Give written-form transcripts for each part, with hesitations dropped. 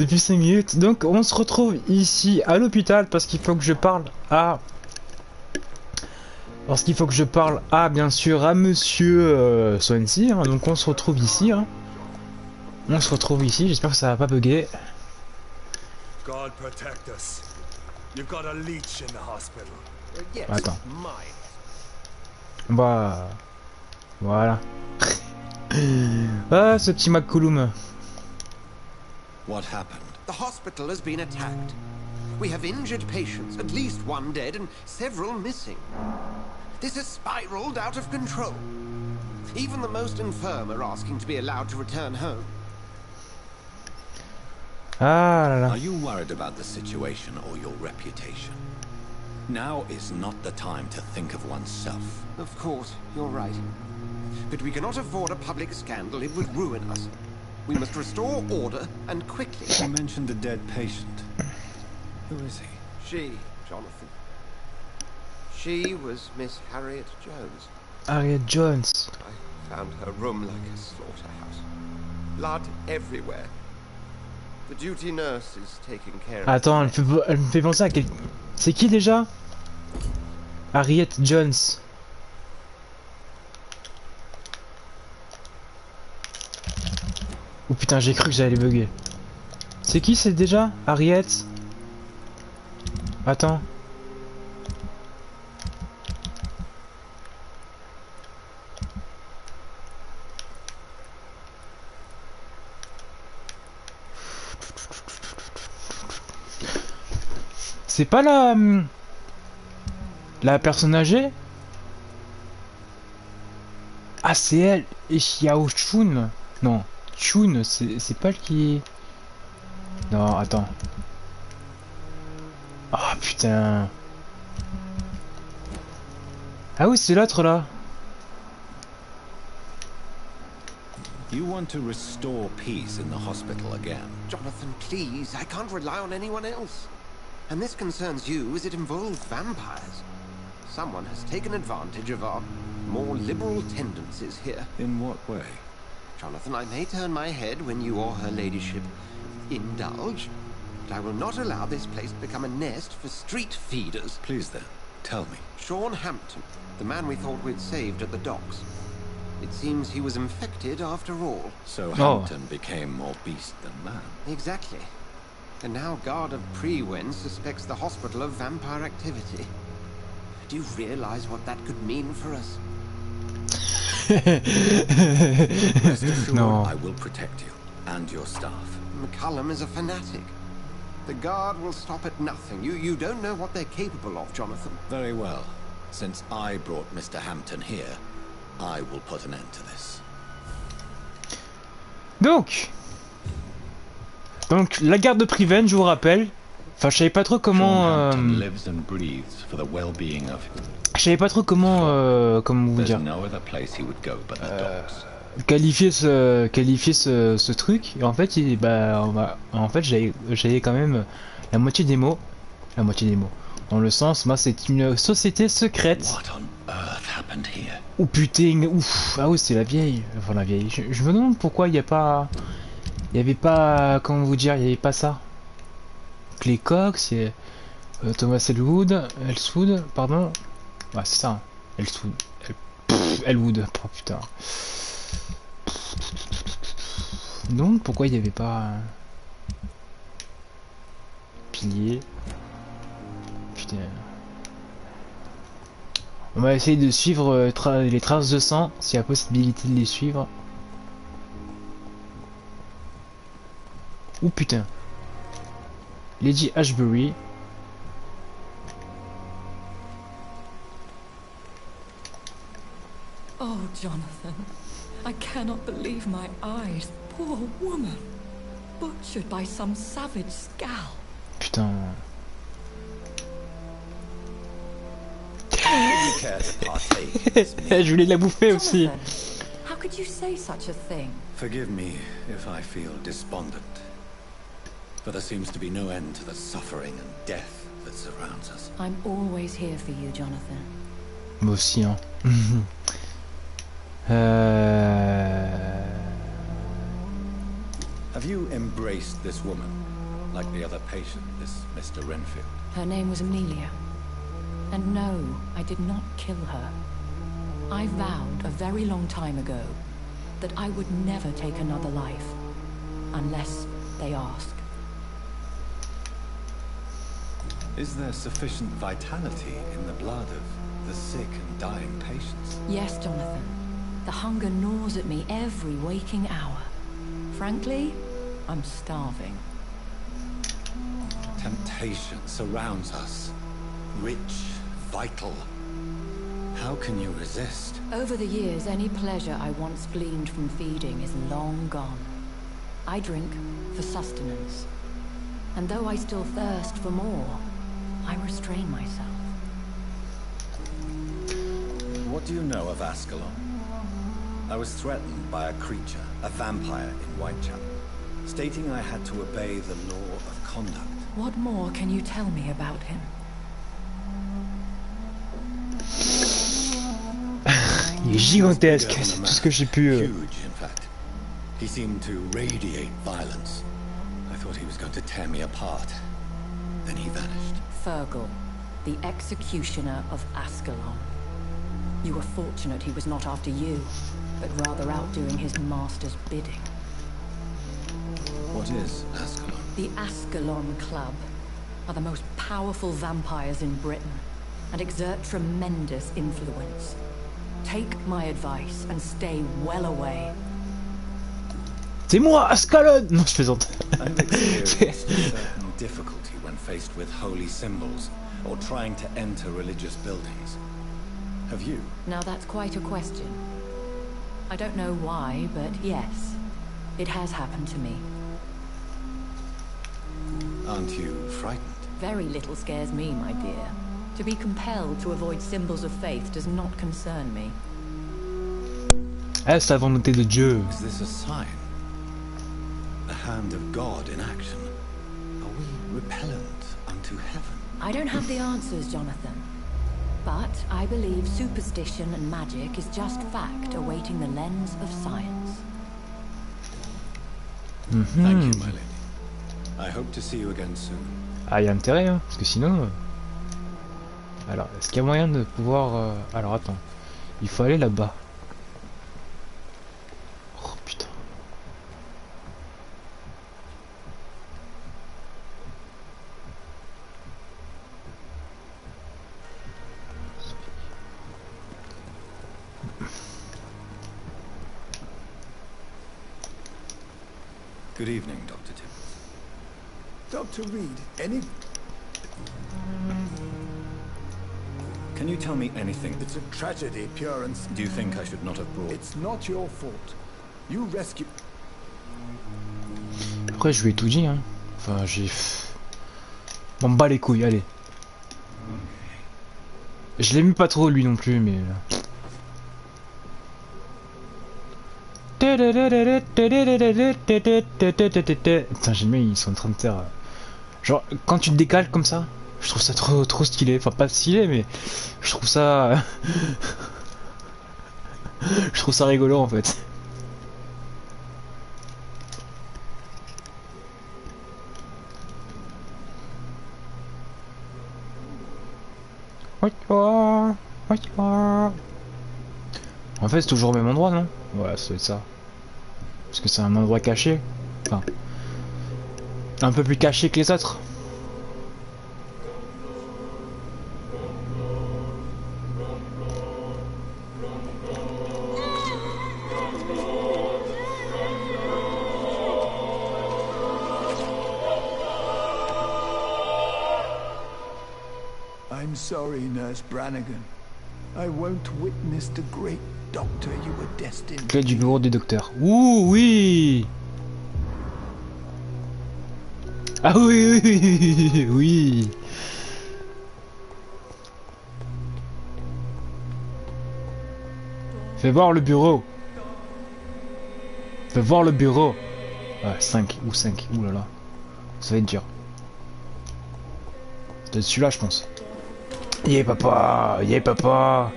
depuis 5 minutes. Donc on se retrouve ici à l'hôpital parce qu'il faut que je parle à... Parce qu'il faut que je parle à, bien sûr, à monsieur Swansea. Hein. Donc on se retrouve ici. Hein. On se retrouve ici. J'espère que ça va pas bugger. God protect us. You've got a leech in the hospital. Yes, Attends. mine. Bah... Voilà. Ah, ce petit McCollum. What happened? The hospital has been attacked. We have injured patients, at least one dead and several missing. This has spiraled out of control. Even the most infirm are asking to be allowed to return home. Ah là là. Are you worried about the situation or your reputation? Now is not the time to think of oneself. Of course, you're right. But we cannot afford a public scandal. It would ruin us. We must restore order, and quickly. You mentioned a dead patient. Who is he? She, Jonathan. She was Miss Harriet Jones. Harriet Jones. I found her room like a slaughterhouse. Blood everywhere. The duty nurse is taking care of her. Attends, elle me fait penser à quel... C'est qui déjà? Harriet Jones. Oh putain, j'ai cru que j'allais bugger. C'est qui c'est déjà? Harriet? Attends. C'est pas la personne âgée? Ah c'est elle. Et Xiao Chun. Non, Chun, c'est pas le qui... Non, attends. Ah putain. Ah oui, c'est l'autre là. You want to restore peace in the hospital again? Jonathan, please. I can't rely on anyone else. And this concerns you as it involves vampires. Someone has taken advantage of our more liberal tendencies here. In what way? Jonathan, I may turn my head when you or her ladyship indulge, but I will not allow this place to become a nest for street feeders. Please then, tell me. Sean Hampton, the man we thought we'd saved at the docks. It seems he was infected after all. So Hampton became more beast than man. Exactly. And now Guard of Prewen suspects the hospital of vampire activity. Do you realize what that could mean for us? Rest assured, No. I will protect you and your staff. McCullum is a fanatic. The Guard will stop at nothing. You don't know what they're capable of, Jonathan. Very well. Since I brought Mr. Hampton here, I will put an end to this. Donc la garde de Priven, je vous rappelle. Enfin, je savais pas trop comment. Je savais pas trop comment vous dire. Qualifier ce truc. Et en fait, j'avais quand même la moitié des mots. Dans le sens, moi, c'est une société secrète. Oh putain, ouf. Ah oui, c'est la vieille. Enfin, la vieille. Je me demande pourquoi il n'y a pas. Il y avait pas, comment vous dire, il y avait pas ça. Clay Cox, Thomas Elwood, pardon. Ah c'est ça. Elwood, oh putain. Donc pourquoi il y avait pas pilier. Putain. On va essayer de suivre les traces de sang, s'il y a possibilité de les suivre. Ouh putain. Lady Ashbury. Oh, Jonathan. I cannot believe my eyes. Poor woman. Butchered by some savage scowl. Putain. Je voulais la bouffer aussi. How could you say such a thing? Forgive me if I feel despondent. For there seems to be no end to the suffering and death that surrounds us. I'm always here for you, Jonathan. Moi aussi, hein. Have you embraced this woman, like the other patient, this Mr. Renfield? Her name was Amelia. And no, I did not kill her. I vowed a very long time ago that I would never take another life, unless they ask. Is there sufficient vitality in the blood of the sick and dying patients? Yes, Jonathan. The hunger gnaws at me every waking hour. Frankly, I'm starving. Temptation surrounds us. Rich, vital. How can you resist? Over the years, any pleasure I once gleaned from feeding is long gone. I drink for sustenance. And though I still thirst for more, I restrain myself. What do you know of Ascalon? I was threatened by a creature, a vampire in Whitechapel, stating I had to obey the law of conduct. What more can you tell me about him? Il est gigantesque, c'est tout ce que j'ai pu... Huge, in fact. He seemed to radiate violence. I thought he was going to tear me apart. Then he vanished. Fergal, the executioner of Ascalon. You were fortunate he was not after you, but rather out doing his master's bidding. What is Ascalon? The Ascalon Club are the most powerful vampires in Britain and exert tremendous influence. Take my advice and stay well away. C'est moi, Ascalon! Non, je plaisante. I've experienced a certain difficulty when faced with holy symbols or trying to enter religious buildings. Have you? Now that's quite a question. I don't know why, but yes, it has happened to me. Aren't you frightened? Very little scares me, my dear. To be compelled to avoid symbols of faith does not concern me. Est-ce la volonté de Dieu? Is this a sign? The hand of God in action? Are we repellent unto heaven? I don't have the answers, Jonathan. But I believe superstition and magic is just fact awaiting the lens of science. Thank you, my lady. I hope to see you again soon. Ah, il y a intérêt, hein, parce que sinon... Alors, est-ce qu'il y a moyen de pouvoir... Alors, attends. Il faut aller là-bas. Oh, putain. Good evening, Dr. Timmons. Dr. Reed, any... Can you tell me anything? It's a tragedy, pure and... Do you think I should not have brought... It's not your fault. You rescued... Après, je lui ai tout dit, hein. Enfin, j'ai... M'en bats les couilles, allez. Je l'aime pas trop, lui non plus, mais... Putain, j'aime bien, ils sont en train de faire... Genre, quand tu te décales comme ça, je trouve ça trop stylé. Enfin, pas stylé, mais je trouve ça... je trouve ça rigolo, en fait. En fait, c'est toujours au même endroit, non? Ouais, ça doit être ça. Parce que c'est un endroit caché. Enfin, un peu plus caché que les autres. I'm sorry, Nurse Brannigan. I won't witness the great doctor you were destined Clé to du be. bureau des docteurs. Ouh, oui! Ah oui. Oui. Fais voir le bureau. Fais voir le bureau. Ouais, 5 ou 5. Ouh là là. Ça va être dur. C'est celui-là, je pense. Yeah papa, yeah papa.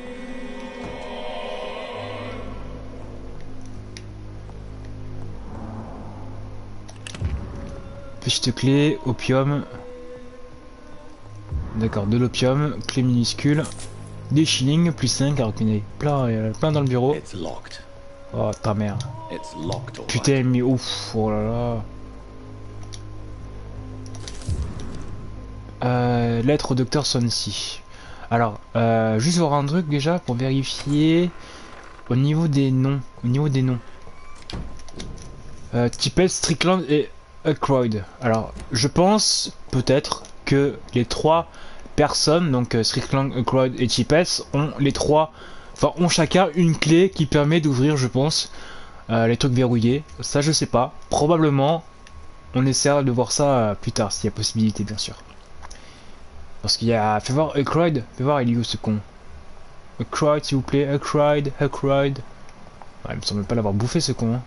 Petite clé, opium. D'accord, de l'opium, clé minuscule. Des shillings, plus 5, alors qu'il y en a plein dans le bureau. Oh ta mère. Putain, mais ouf, oh là là. Lettre au docteur Swansea. Alors, juste voir un truc déjà pour vérifier au niveau des noms. Tipes, Strickland et Aykroyd. Alors, je pense peut-être que les trois personnes, donc Strickland, Aykroyd et Tipes, ont chacun une clé qui permet d'ouvrir, je pense, les trucs verrouillés. Ça, je sais pas. Probablement, on essaiera de voir ça plus tard, s'il y a possibilité, bien sûr. Parce qu'il y a... Fais voir Aykroyd. Fais voir, il est où ce con? Aykroyd, s'il vous plaît. Aykroyd. Ouais, il me semble pas l'avoir bouffé, ce con. Hein.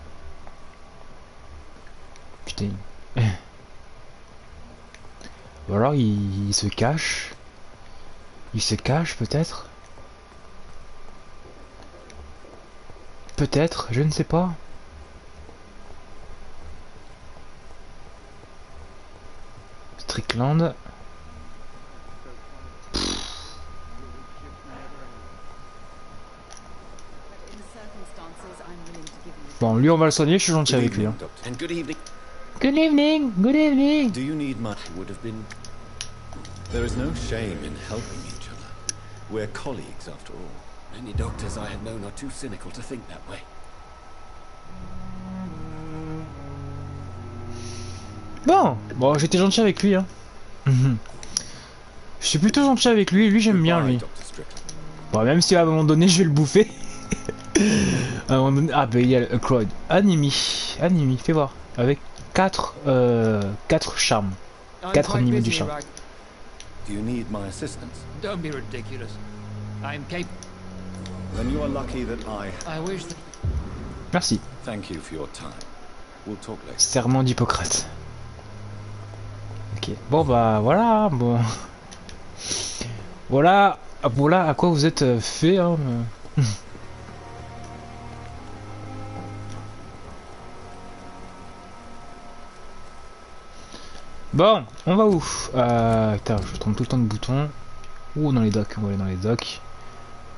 Putain. Ou alors, il se cache. Il se cache, peut-être. Peut-être, je ne sais pas. Strickland. Bon, lui on va le soigner, je suis gentil avec lui. Hein. Good evening. Do you need much? Would have been. There is no shame in helping each other. We're colleagues after all. Many doctors I had known are too cynical to think that way. Bon, j'étais gentil avec lui. Hein. Je suis plutôt gentil avec lui. Lui, j'aime bien lui. Bon, même si à un moment donné, je vais le bouffer. À un moment donné... Ah, bah il y a le Croyd. Anémie, fais voir. Avec 4 charmes. 4 niveaux du charme. Do you need my assistance? Don't be ridiculous. I'm capable. Then you are lucky that I wish that... Merci. Thank you for your time. We'll talk later. Serment d'Hippocrate. Ok. Bon bah voilà. Bon. Voilà à quoi vous êtes fait. Hein. Bon, on va où? Putain, je trompe tout le temps de boutons. Ouh, dans les docks, on va aller dans les docks.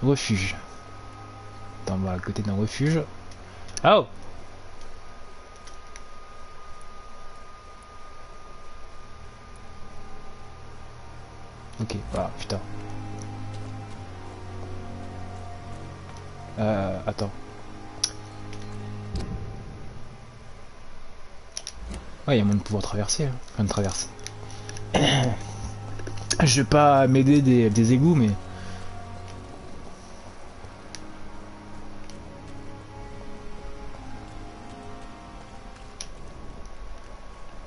Refuge. Attends, on va à côté d'un refuge. Oh! Ok, voilà, putain. Attends. Ouais, il y a moyen de pouvoir traverser. Hein. Enfin, de traverser. Je vais pas m'aider des égouts, mais...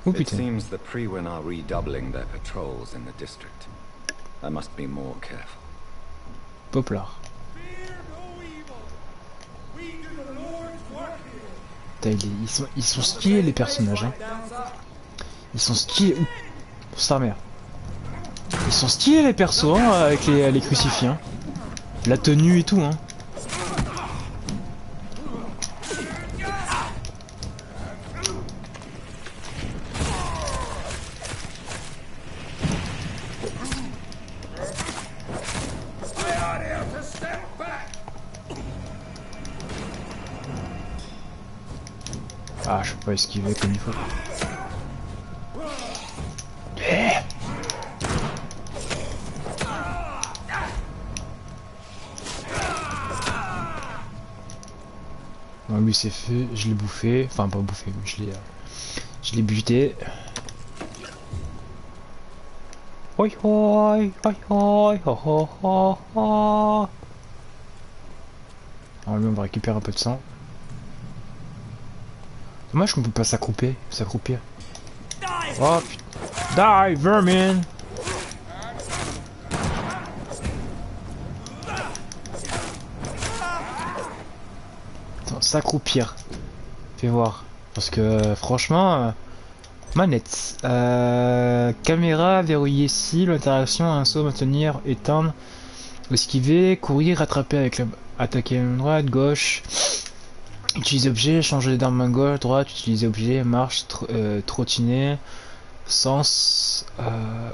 Oh putain. It seems the Frewen are redoubling their patrols in the district. I must be more careful. Poplar. Ils sont stylés les personnages. Hein. Ils sont stylés. Ouh, sa mère. Ils sont stylés les persos hein, avec les crucifix. Hein. La tenue et tout. Hein. Ah, je peux pas esquiver comme il faut. Non, lui c'est fait, je l'ai bouffé, enfin pas bouffé, mais je l'ai buté. Hoi hoi, hoi hoi, ho ho ho ho. Alors lui on va récupérer un peu de sang. Dommage qu'on peut pas s'accroupir. Oh putain. Die, vermin! Attends, s'accroupir. Fais voir. Parce que franchement... manette. Caméra, verrouiller cible, interaction, un saut, maintenir, éteindre, esquiver, courir, attraper avec la... attaquer à droite, gauche... Utiliser objet, changer d'arme à gauche, droite, utiliser objet, marche, trottiner, Sens,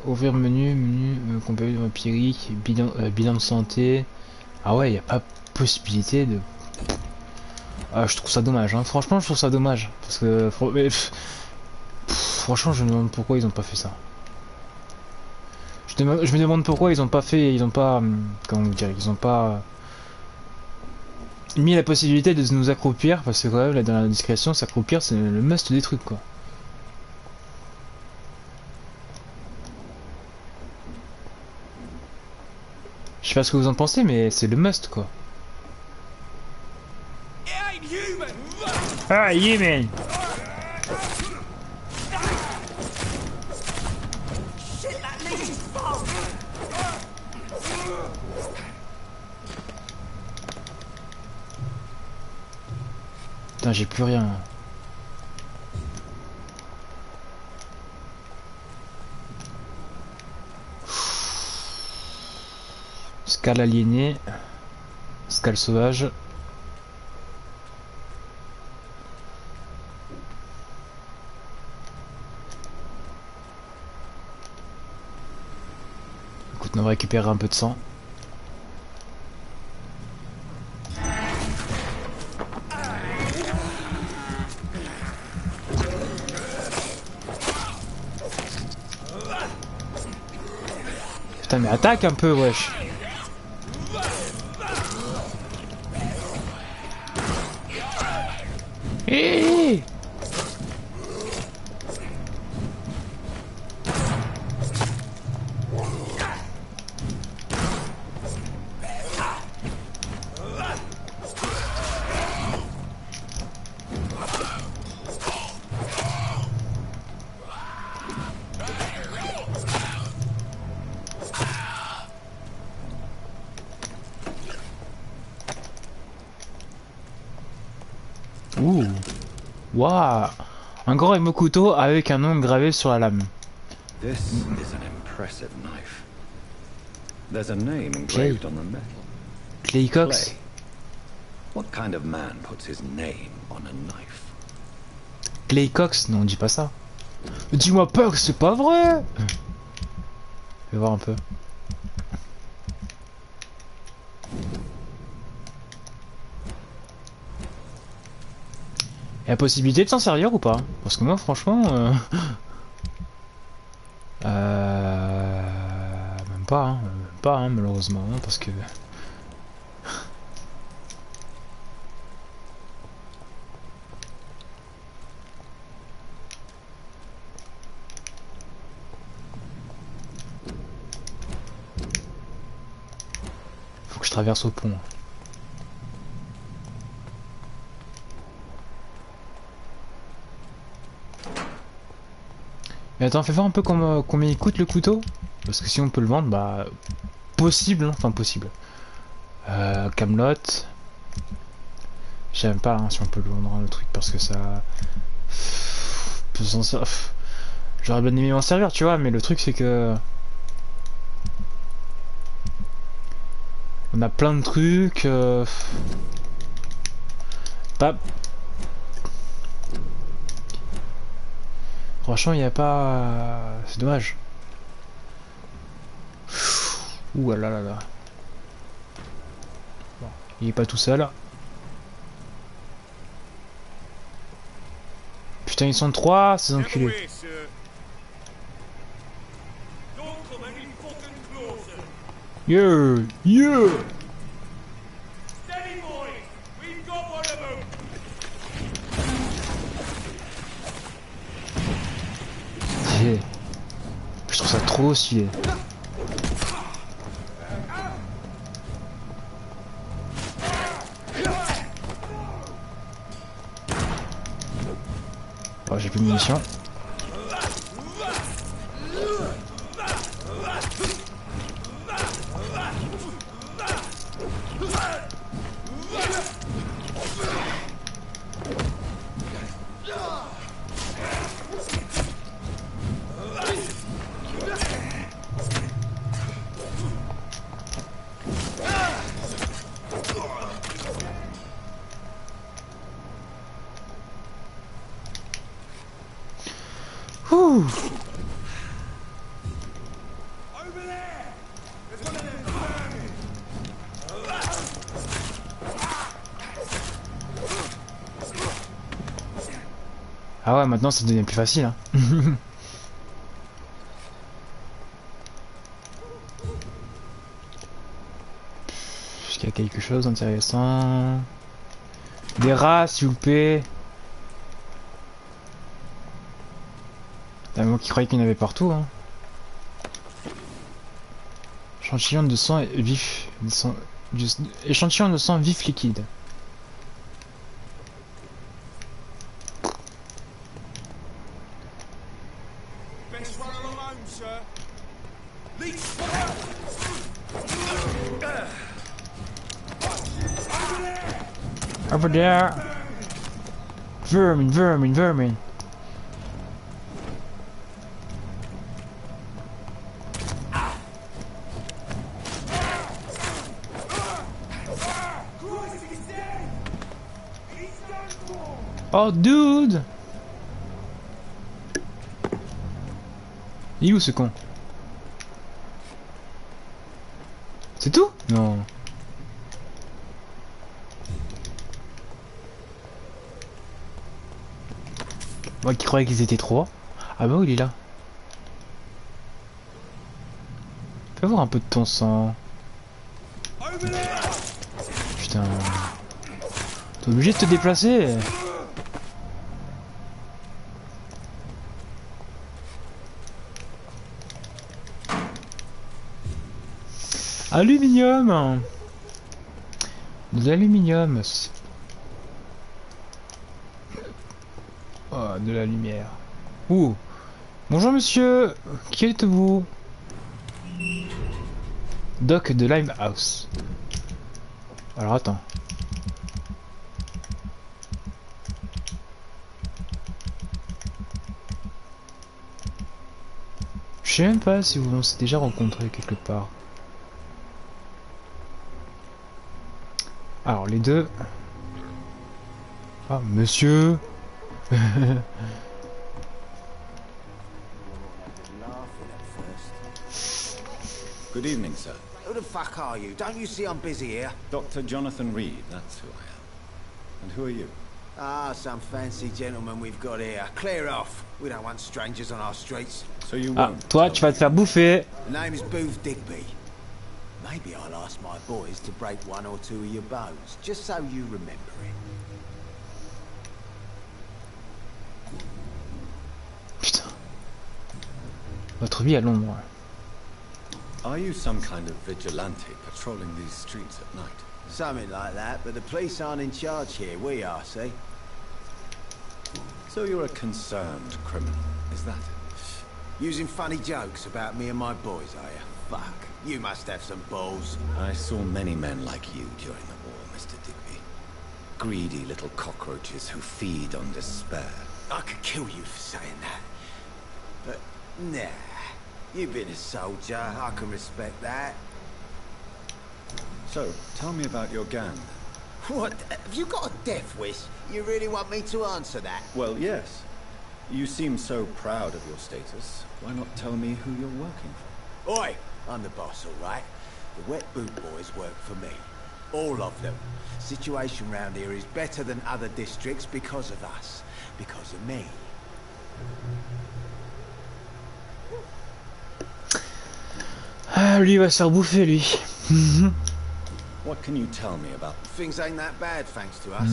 ouvrir menu compagnie vampirique, bilan de santé. Ah ouais, y a pas possibilité de. Ah, je trouve ça dommage, hein. Franchement, je trouve ça dommage. Parce que. Franchement, je me demande pourquoi ils ont pas fait ça. Je me demande pourquoi ils ont pas fait. Ils ont pas. Comment vous dire? Ils ont pas. Mis la possibilité de nous accroupir. Parce que quand même, là, dans la discrétion, s'accroupir, c'est le must des trucs, quoi. Je sais pas ce que vous en pensez, mais c'est le must, quoi. Ah, human! Putain, j'ai plus rien. Scale aliénée. Scale sauvage. Écoute, on va récupérer un peu de sang. Putain, mais attaque un peu, wesh. Hey. Ouh. Waouh. Un grand émo couteau avec un nom gravé sur la lame. This is an impressive knife. There's a name engraved on the metal. Clay Cox. Clay. What kind of man puts his name on a knife? Clay Cox, non, dis pas ça. Dis-moi pas que c'est pas vrai. Je vais voir un peu. Y a possibilité de s'en servir ou pas? Parce que moi, franchement, même pas, hein, malheureusement, hein, parce que. Faut que je traverse au pont. Mais attends, fais voir un peu combien il coûte le couteau. Parce que si on peut le vendre, bah... Possible, hein, enfin possible. Camelot. Je sais même pas hein, si on peut le vendre hein, le truc parce que ça... J'aurais bien aimé m'en servir, tu vois, mais le truc c'est que... On a plein de trucs... Bah... Franchement, il n'y a pas... C'est dommage. Ouh là là là. Bon, il est pas tout seul. Putain, ils sont 3, ces enculés. Yeah, yeah. Je trouve ça trop stylé. Oh, j'ai plus de munitions. Ah ouais, maintenant ça devient plus facile. Hein. Est-ce qu'il y a quelque chose d'intéressant? Des rats, s'il vous plaît. T'as moi qui croyais qu'il y en avait partout. Hein. Échantillon de sang vif. Échantillon de sang vif liquide. Over there. Vermin, vermin, vermin. Oh, dude! Il est où ce con? C'est tout? Non. Moi qui croyais qu'ils étaient trois. Ah bah oui, il est là. Fais voir un peu de ton sang. Putain. T'es obligé de te déplacer. Aluminium. De l'aluminium. Oh, de la lumière. Ouh. Bonjour monsieur. Qui êtes-vous? Doc de Limehouse. Alors attends. Je sais même pas si on s'est déjà rencontrés quelque part. Alors les deux. Ah monsieur. Good evening, sir. Who the fuck are you? Don't you see I'm busy here? Dr. Jonathan Reed, that's who I am. And who are you? Ah, some fancy gentleman we've got here. Clear off. We don't want strangers on our streets. So you Ah, won't toi tell tu vas me. te faire bouffer. The name is Booth Digby. Maybe I'll ask my boys to break one or two of your bones, just so you remember it. Putain. Votre vie à l'ombre. Are you some kind of vigilante patrolling these streets at night? Something like that, but the police aren't in charge here. We are, see? So you're a concerned criminal, is that it? Using funny jokes about me and my boys, are you? Fuck. You must have some balls. I saw many men like you during the war, Mr. Digby. Greedy little cockroaches who feed on despair. I could kill you for saying that. But, nah. You've been a soldier. I can respect that. So, tell me about your gang. What? Have you got a death wish? You really want me to answer that? Well, yes. You seem so proud of your status. Why not tell me who you're working for? Oi! I'm the boss, all right? The Wet Boot Boys work for me. All of them. Situation round here is better than other districts because of us. Because of me. Ah, lui il va se faire bouffer lui. What can you tell me about... Things ain't that bad thanks to us.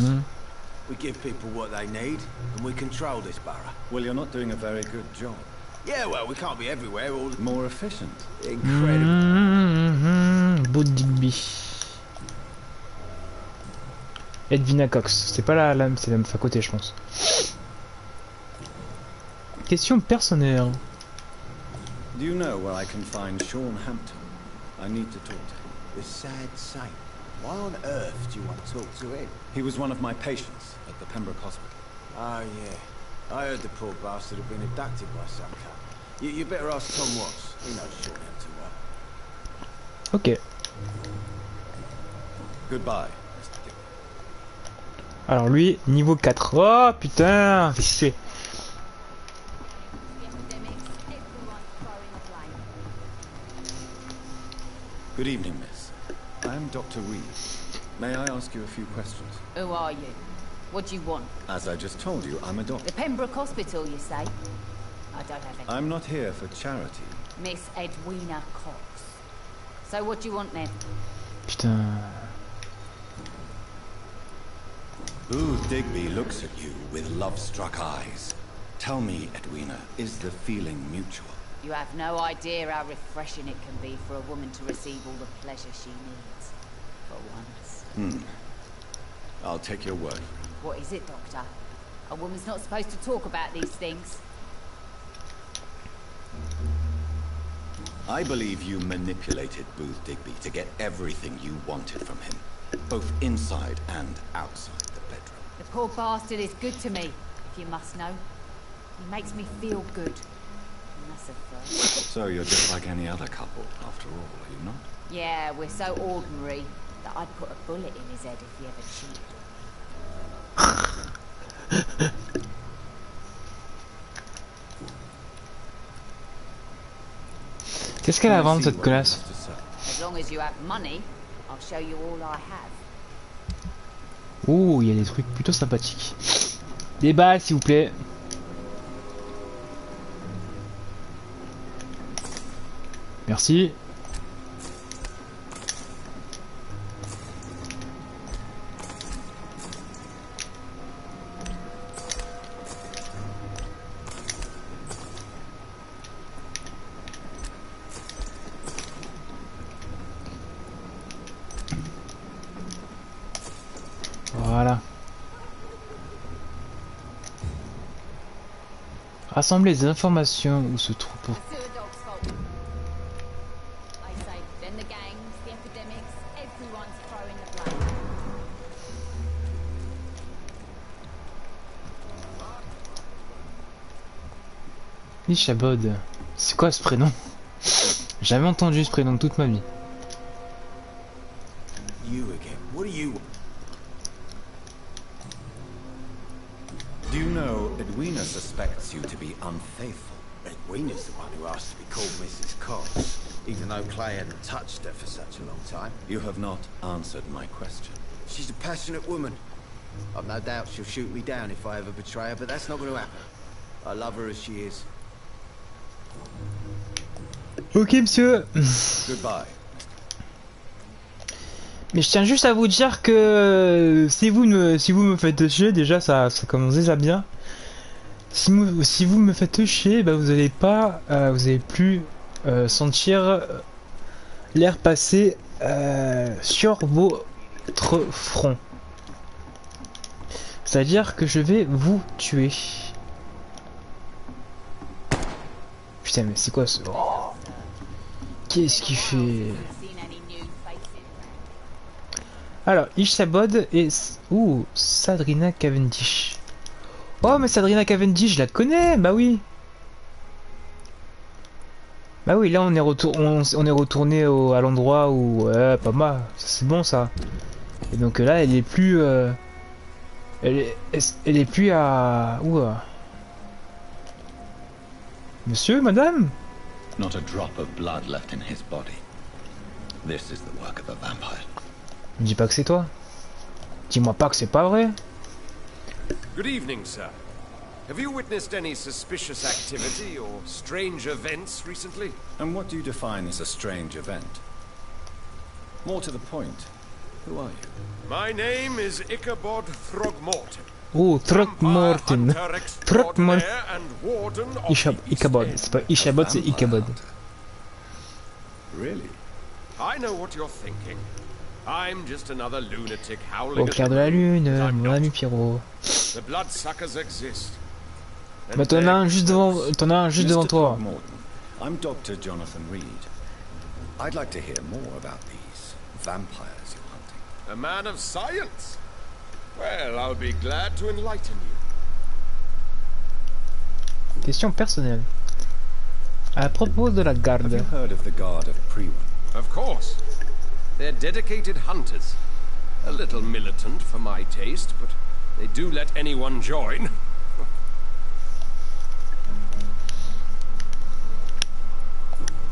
We give people what they need, and we control this borough. Well, you're not doing a very good job. Yeah, well, we can't be everywhere all the... More efficient. Incredible. Beau Digby. Edwina Cox. C'est pas la lame, c'est la meuf à côté, je pense. Question personnelle. Do you know where I can find Sean Hampton? I need to talk to him. The sad saint. Why on earth do you want to talk to him? He was one of my patients at the Pembroke Hospital. Oh, yeah. I heard the poor bastard had been abducted by some cunt. You better ask Tom Watts. He knows Sean Hampton well. Ok. Goodbye, Mr. Digby. Alors lui, niveau 4. Oh putain, qu'est-ce que c'est? Good evening, miss. I am Dr. Reed. May I ask you a few questions? Who are you? What do you want? As I just told you, I'm a doctor. The Pembroke Hospital, you say? I don't have any. I'm not here for charity. Miss Edwina Cox. So what do you want then? Putain. Booth Digby looks at you with love-struck eyes. Tell me, Edwina, is the feeling mutual? You have no idea how refreshing it can be for a woman to receive all the pleasure she needs. For once. I'll take your word for it. What is it, Doctor? A woman's not supposed to talk about these things. I believe you manipulated Booth Digby to get everything you wanted from him, both inside and outside the bedroom. The poor bastard is good to me, if you must know. He makes me feel good. And that's a first. So you're just like any other couple, after all, are you not? Yeah, we're so ordinary that I'd put a bullet in his head if he ever cheated. Qu'est-ce qu'elle a à vendre cette connasse? As long as you have money, I'll show you all I have. Oh, il y a des trucs plutôt sympathiques. Des balles, s'il vous plaît. Merci. Voilà. Rassembler les informations où se trouve. Ichabod. C'est quoi ce prénom? J'ai jamais entendu ce prénom de toute ma vie. You again. What are you? Do you know Edwina suspects you to be unfaithful? Edwina's the one who asked to be called Mrs. Cox, even though Clay hadn't touched her for such a long time. You have not answered my question. She's a passionate woman. I've no doubt she'll shoot me down if I ever betray her, but that's not going to happen. I love her as she is. Ok, monsieur. Goodbye. Mais je tiens juste à vous dire que si vous me faites chier, déjà ça commence déjà bien. Si vous me faites chier, bah vous allez pas, vous allez plus sentir l'air passer sur votre front. C'est-à-dire que je vais vous tuer. Putain, mais c'est quoi ce... Oh. Qu'est-ce qu'il fait? Alors, Ichabod et... Ouh, Sadrina Cavendish. Oh, mais Sadrina Cavendish, je la connais, bah oui. Bah oui, là on est retourné à l'endroit où... Ouais, pas mal, c'est bon ça. Et donc là, elle est plus... Elle est plus à... Où Monsieur, madame? Not a drop of blood left in his body. This is the work of a vampire. Me dis pas que c'est toi. Dis-moi pas que c'est pas vrai. Good evening, sir. Have you witnessed any suspicious activity or strange events recently? And what do you define as a strange event? More to the point, who are you? My name is Ichabod Throgmorton. Oh, Throgmorton. Throgmorton. Ichabod. C'est pas Ichabod, c'est Ichabod. Really? I know what you're thinking. I'm just another lunatic howling. Au clair de la lune, mon ami Pierrot. The bloodsuckers exist. Bah t'en as un juste devant toi. I'm Dr. Jonathan Reed. I'd like to hear more about these vampires you're hunting. A man of science. Well, I'll be glad to enlighten you. Question personnelle. À propos de la garde. Have you heard of the Guard of Priwen? Of course. They're dedicated hunters. A little militant for my taste, but they do let anyone join.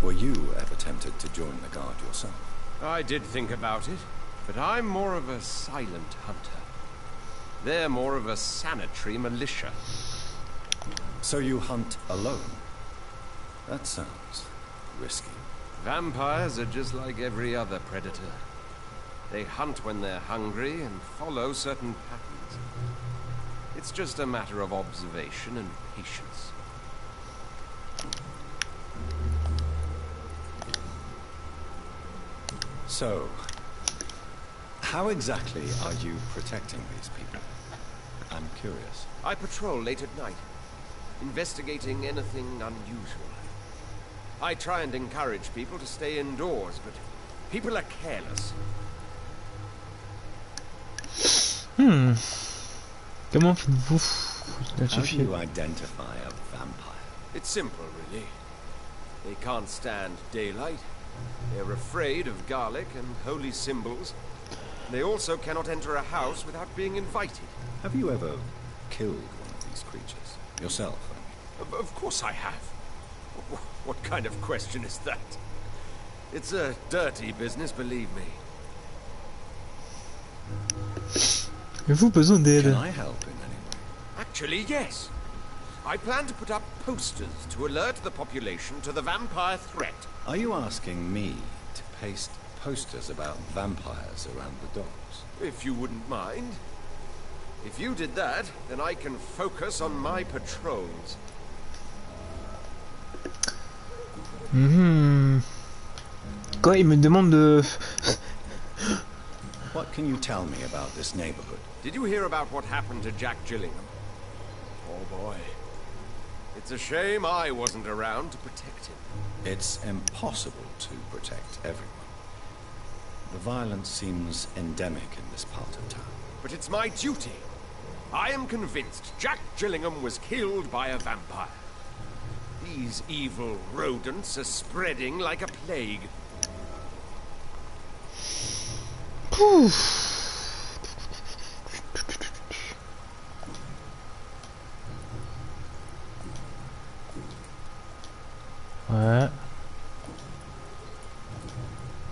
Were you ever tempted to join the Guard yourself? I did think about it, but I'm more of a silent hunter. They're more of a sanitary militia. So you hunt alone? That sounds risky. Vampires are just like every other predator. They hunt when they're hungry and follow certain patterns. It's just a matter of observation and patience. So, how exactly are you protecting these people? I'm curious. I patrol late at night, investigating anything unusual. I try and encourage people to stay indoors, but people are careless. Comment faites-vous How do you identify a vampire? It's simple, really. They can't stand daylight. They're afraid of garlic and holy symbols. They also cannot enter a house without being invited. Have you ever killed one of these creatures? Yourself, I mean. Of course I have. What kind of question is that? It's a dirty business, believe me. Avez-vous besoin d'aide? Can I help in any way? Actually, yes. I plan to put up posters to alert the population to the vampire threat. Are you asking me to paste posters about vampires around the docks? If you wouldn't mind. If you did that, then I can focus on my patrols. Quoi, il me demande de... What can you tell me about this neighborhood? Did you hear about what happened to Jack Gillingham? Oh boy. It's a shame I wasn't around to protect him. It's impossible to protect everyone. The violence seems endemic in this part of town. But it's my duty. I am convinced Jack Gillingham was killed by a vampire. These evil rodents are spreading like a plague. Ouais.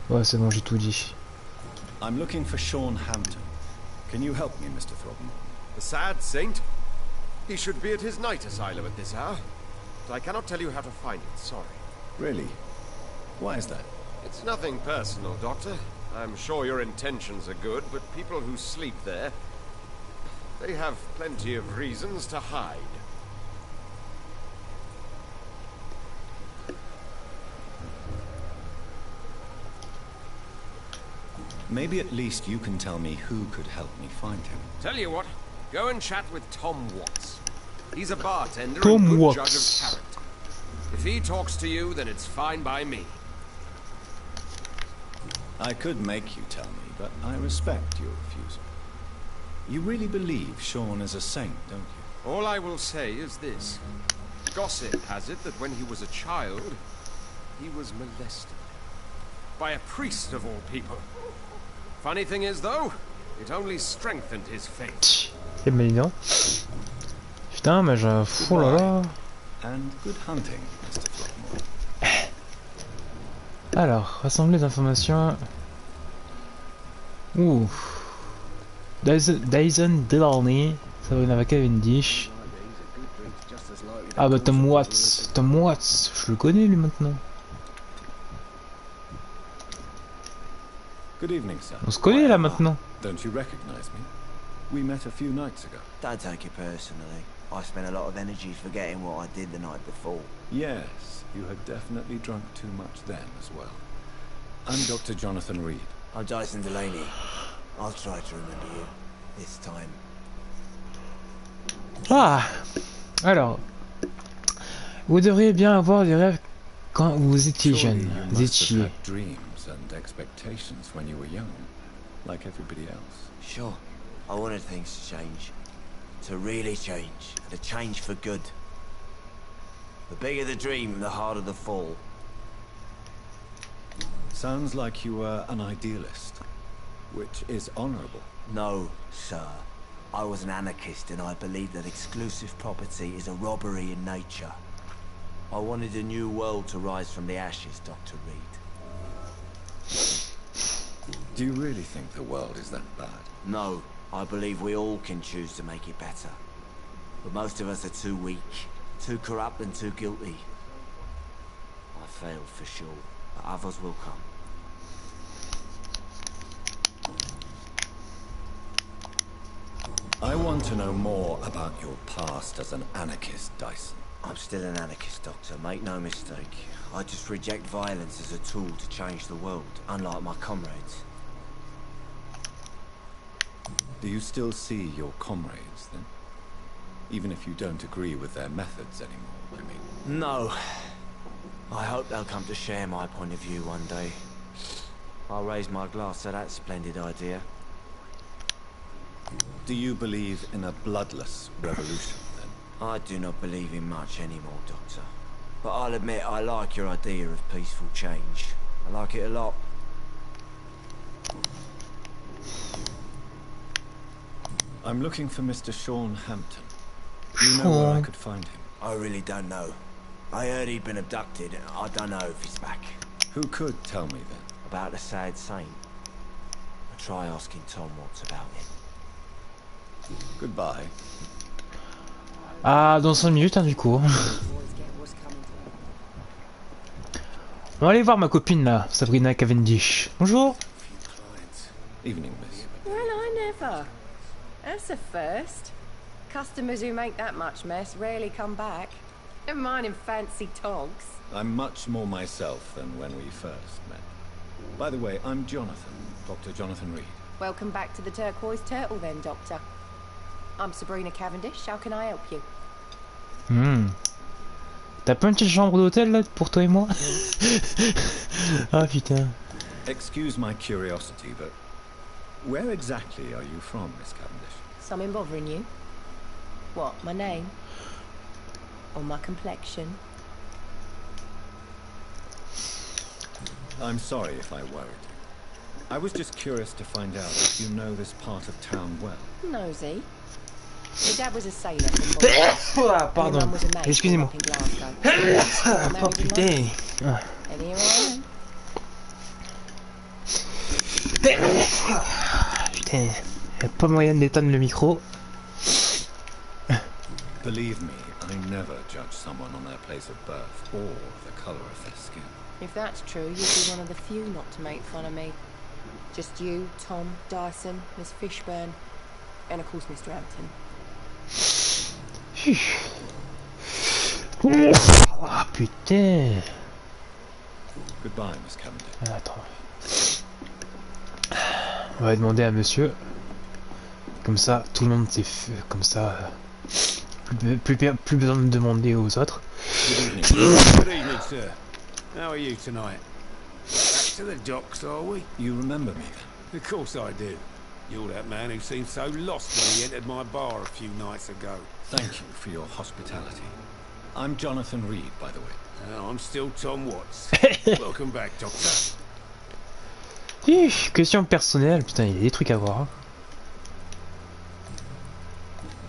Ouais, c'est bon, j'ai tout dit. I'm looking for Sean Hampton. Can you help me, Mr. Throgmorton? The sad saint? He should be at his night asylum at this hour. But I cannot tell you how to find it, sorry. Really? Why is that? It's nothing personal, Doctor. I'm sure your intentions are good, but people who sleep there, they have plenty of reasons to hide. Maybe at least you can tell me who could help me find him. Tell you what, go and chat with Tom Watts. He's a bartender Tom and good Watts. judge of character. If he talks to you, then it's fine by me. I could make you tell me, but I respect your refusal. You really believe Sean is a saint, don't you? All I will say is this. Gossip has it that when he was a child, he was molested. By a priest of all people. Funny thing is, though, it only strengthened his faith. C'est malin. Putain, mais j'ai... Oh là là. And good hunting, Mr. Throgmorton. Alors, rassembler les informations... Ouh. Dyson Delaney, Sabrina Cavendish. Ah bah Tom Watts. Tom Watts, je le connais lui maintenant. Good evening, sir. On se connaît là maintenant. Don't you recognize me? We met a few nights ago. Don't take it personally. I spent a lot of energy forgetting what I did the night before. Yes, you had definitely drunk too much then as well. I'm Dr. Jonathan Reed. I'm Dyson Delaney. I'll try to remember you. This time. Ah. Alors. Vous devriez bien avoir des rêves quand vous étiez jeune. Vous étiez. Dreams and expectations when you were young, like everybody else. Sure. I wanted things to change. To really change. And to change for good. The bigger the dream, the harder the fall. Sounds like you were an idealist, which is honorable. No, sir. I was an anarchist and I believed that exclusive property is a robbery in nature. I wanted a new world to rise from the ashes, Dr. Reed. Do you really think the world is that bad? No, I believe we all can choose to make it better. But most of us are too weak, too corrupt and too guilty. I failed for sure, but others will come. I want to know more about your past as an anarchist, Dyson. I'm still an anarchist, Doctor, make no mistake. I just reject violence as a tool to change the world, unlike my comrades. Do you still see your comrades, then? Even if you don't agree with their methods anymore, I mean. No. I hope they'll come to share my point of view one day. I'll raise my glass to that splendid idea. Do you believe in a bloodless revolution, then? I do not believe in much anymore, Doctor. But I'll admit I like your idea of peaceful change. I like it a lot. I'm looking for Mr. Sean Hampton. Do you know where I could find him? I really don't know. I heard he'd been abducted. I don't know if he's back. Who could tell me then? About the sad saint. I'll try asking Tom what's about him. Goodbye. Ah, dans 5 minutes, hein, du coup. On va aller voir ma copine là, Sabrina Cavendish. Bonjour. Evening, miss. Well, I never. That's a first. Customers who make that much mess rarely come back. Never mind in fancy togs. I'm much more myself than when we first met. By the way, I'm Jonathan, Dr. Jonathan Reed. Welcome back to the Turquoise Turtle then, Doctor. I'm Sabrina Cavendish. How can I help you? T'as pas une petite chambre d'hôtel là pour toi et moi? Ah putain. Excuse my curiosity, but where exactly are you from, Miss Cavendish? Something bothering you? What, my name? Or my complexion? I'm sorry if I worried you. I was just curious to find out if you know this part of town well. Nosy. My dad was a sailor from Ah, pardon. Excusez-moi. Oh putain. Putain, y a pas moyen d'éteindre le micro. Believe me, I never judge someone on their place of birth or the color of their skin. If that's true, you'd be one of the few not to make fun of me. Just you, Tom, Dyson, Miss Fishburne, and of course Mr. Hampton. Ah putain. Goodbye, Miss Cavendish. Attends. On va demander à monsieur. Comme ça, tout le monde s'est fait. Comme ça. Plus besoin de demander aux autres. Good evening, sir. How are you tonight? Back to the docks, are we? You remember me then? Of course I do. You're that man who seemed so lost when he entered my bar a few nights ago. Thank you for your hospitality. I'm Jonathan Reed, by the way. I'm still Tom Watts. Welcome back, Doctor. Question personnelle, putain, il y a des trucs à voir. Hein.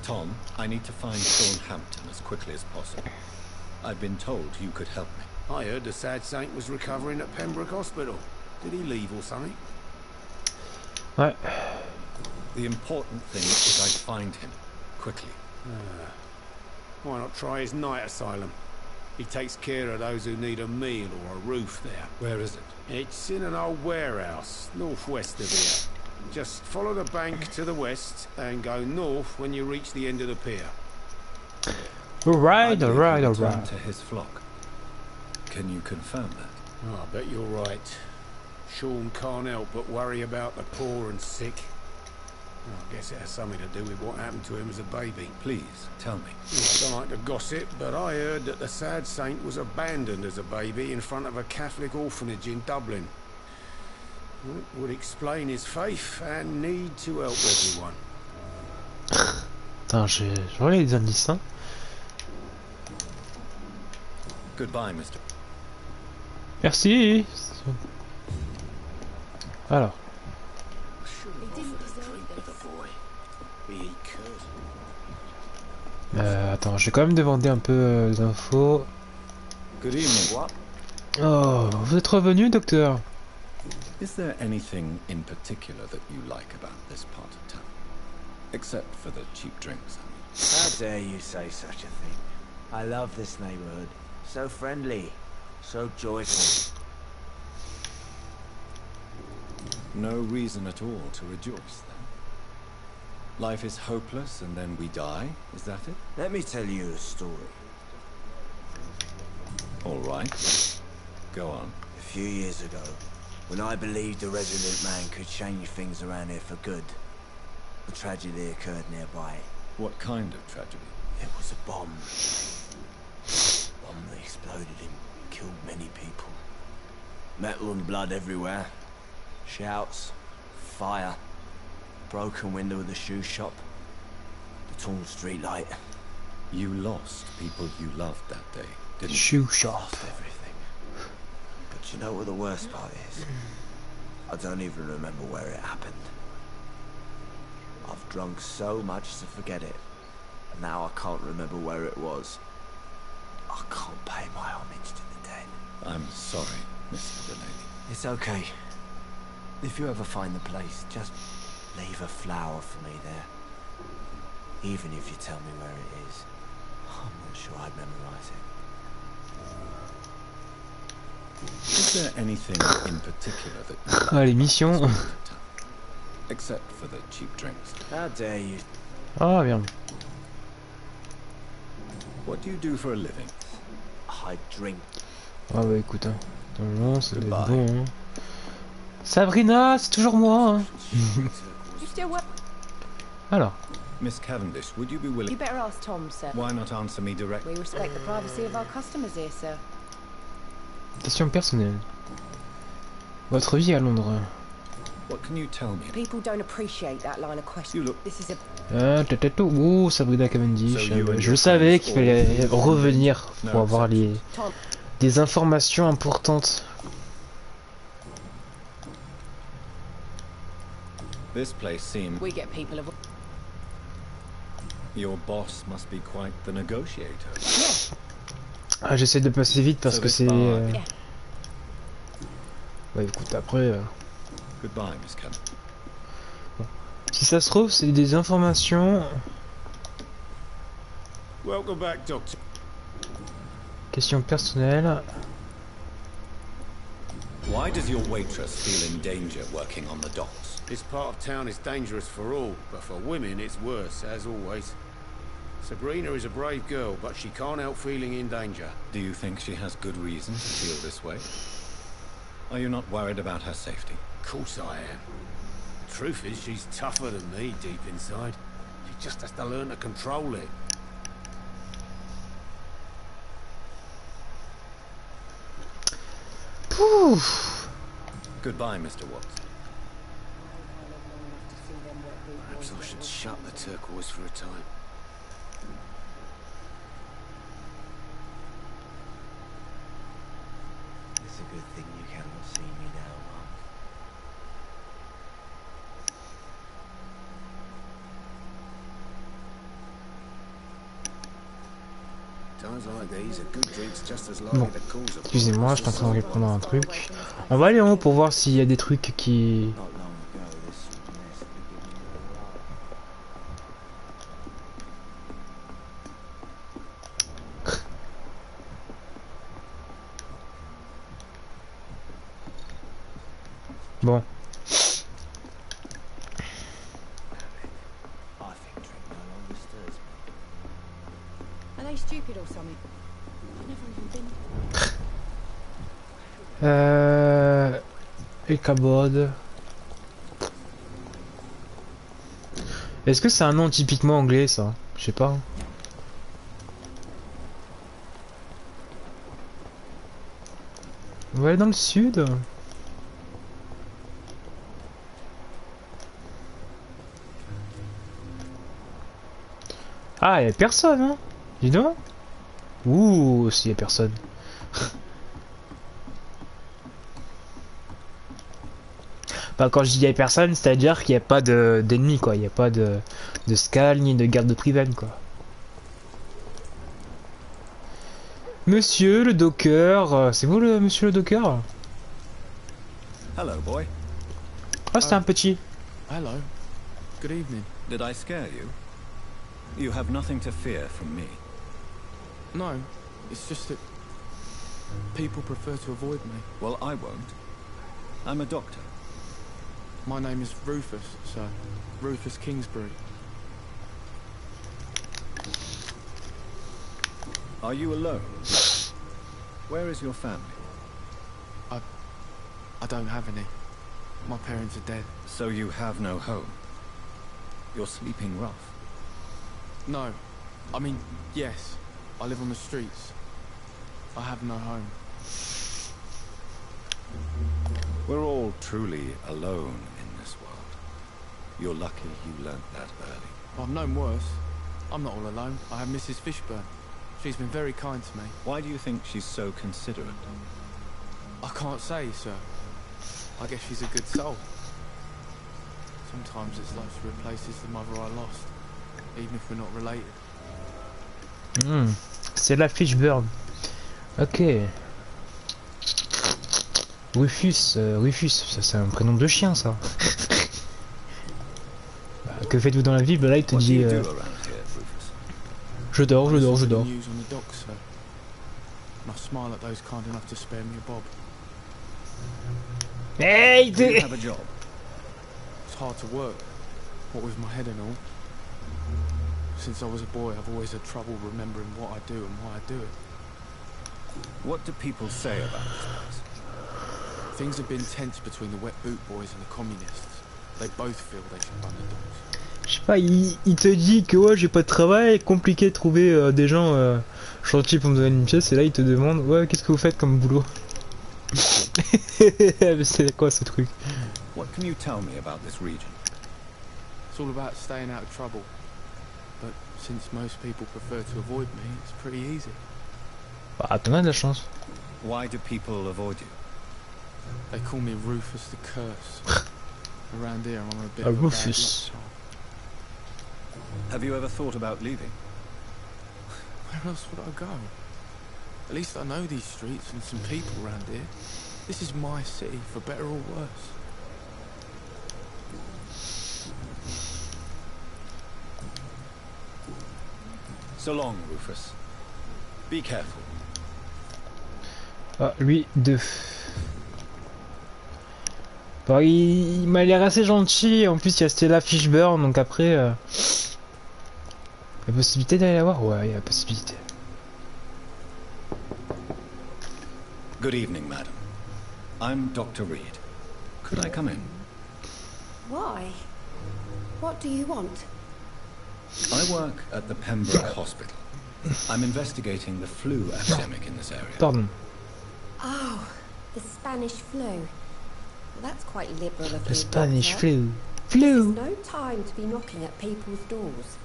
Tom, I need to find Sean Hampton as quickly as possible. I've been told you could help me. I heard the sad saint was recovering at Pembroke Hospital. Did he leave or something? Ouais. The important thing is I find him quickly. Why not try his night asylum? He takes care of those who need a meal or a roof there. Where is it? It's in an old warehouse, northwest of here. Just follow the bank to the west and go north when you reach the end of the pier. Alright. To his flock. Can you confirm that? Oh, I bet you're right. Sean can't help but worry about the poor and sick. I guess it has something to do with what happened to him as a baby. Please, tell me. I don't like to gossip, but I heard that the sad saint was abandoned as a baby in front of a Catholic orphanage in Dublin. It would explain his faith and need to help everyone. Attends, j'aurais les indices, hein. Goodbye, Mr. Merci. Alors. Attends, je vais quand même demander un peu d'infos. Good evening. What? Oh, vous êtes revenu, docteur? Is there anything in particular that you like about this part of town? Except for the cheap drinks. How dare you say such a thing? I love this neighborhood. So friendly, so joyful. No reason at all to rejoice, then. Life is hopeless and then we die, is that it? Let me tell you a story. All right. Go on. A few years ago, when I believed a resolute man could change things around here for good, a tragedy occurred nearby. What kind of tragedy? It was a bomb. Bomb that exploded and killed many people. Metal and blood everywhere. Shouts, fire, broken window of the shoe shop, the torn street light. You lost people you loved that day, didn't Shoe shop. Lost everything. But you know what the worst part is? I don't even remember where it happened. I've drunk so much to forget it, and now I can't remember where it was. I can't pay my homage to the dead. I'm sorry, Mr. Delaney. It's okay. If you ever find the place, just leave a flower for me there. Even if you tell me where it is. I'm not sure I'd memorize it. Is there anything in particular that you Ah, les missions. except for the cheap drinks? How dare you? Ah, merde. What do you do for a living? I drink. Ah bah écoute, hein. Non, ça doit être bon, hein. Sabrina, c'est toujours moi, hein. You still work? Alors. Miss Cavendish, would you be willing... You better ask Tom, sir. Why not answer me directly? We respect the privacy of our customers here, sir. Question personnelle. Votre vie à Londres. What can you tell me? People don't appreciate that line of question. You look... This is a... Ah, oh, Sabrina Cavendish. Je savais qu'il fallait revenir pour avoir des informations importantes. This place seems... We get people of... Your boss must be quite the negotiator. Ah, j'essaie de passer vite parce que c'est... Ouais, écoute, après... Goodbye, Miss Cavendish. Bon. Si ça se trouve, c'est des informations... Welcome back, Doctor. Question personnelle. Why does your waitress feel in danger working on the docks? This part of town is dangerous for all, but for women it's worse, as always. Sabrina is a brave girl, but she can't help feeling in danger. Do you think she has good reason to feel this way? Are you not worried about her safety? Of course I am. The truth is, she's tougher than me deep inside. She just has to learn to control it. Pouf. Goodbye, Mr. Watts. Perhaps I should shut the turquoise for a time. It's a good thing you cannot see me now, Bon, excusez-moi, je suis en train de répondre à un truc. On va aller en haut pour voir s'il y a des trucs qui... Bon. Are they stupid or something? I've never even been... Et cabode. Est-ce que c'est un nom typiquement anglais, ça? Je sais pas. On va aller dans le sud. Ah, y'a personne, hein? Dis donc. Ouh, s'il y a personne. Enfin, quand je dis y'a personne, c'est-à-dire qu'il n'y a pas d'ennemis, quoi. Il n'y a pas de scal ni de garde privée, quoi. Monsieur le docker, c'est vous le monsieur le docker? Hello, boy. Ah, c'était un petit. Hello. Good evening. Did I scare you? You have nothing to fear from me. No, it's just that people prefer to avoid me. Well, I won't. I'm a doctor. My name is Rufus, sir. Rufus Kingsbury. Are you alone? Where is your family? I don't have any. My parents are dead. So you have no home? You're sleeping rough? No. I mean, yes. I live on the streets. I have no home. We're all truly alone in this world. You're lucky you learnt that early. I've known worse. I'm not all alone. I have Mrs. Fishburne. She's been very kind to me. Why do you think she's so considerate? I can't say, sir. I guess she's a good soul. Sometimes it's like she replaces the mother I lost, even if we're not related. C'est la Fishburne. Ok. Rufus, ça c'est un prénom de chien ça. Bah, que faites-vous dans la vie? Bah là il te dit je dors. Hey, it's hard to work, what with my head and all. Since I was a boy, I've always had trouble remembering what I do and why I do it. What do people say about this place? Things have been tense between the wet boot boys and the communists. They both feel they should run the dogs. Je sais pas, il te dit que ouais j'ai pas de travail, compliqué de trouver des gens gentils pour me donner une pièce, et là il te demande ouais qu'est-ce que vous faites comme boulot. C'est quoi ce truc? What can you tell me about this region? It's all about staying out of trouble. But since most people prefer to avoid me, it's pretty easy. Bah t'en as de la chance. Why do people avoid you? They call me Rufus the Curse. Around here I'm a bit of a Rufus. bad luck child. Have you ever thought about leaving? Where else would I go? At least I know these streets and some people around here. This is my city, for better or worse. So long, Rufus. Be careful. Ah, lui, deux. Bon, il m'a l'air assez gentil, en plus il y a Stella Fishburne, donc après... la possibilité d'aller la voir? Ouais, il y a la possibilité. Good evening, madam. I'm Dr. Reed. Could I come in? Why? What do you want? I work at the Pembroke Hospital. I'm investigating the flu epidemic in this area. Pardon. Oh, the Spanish flu. Well, that's quite liberal of you. The Spanish Doctor. flu. There's no time to be knocking at people's doors.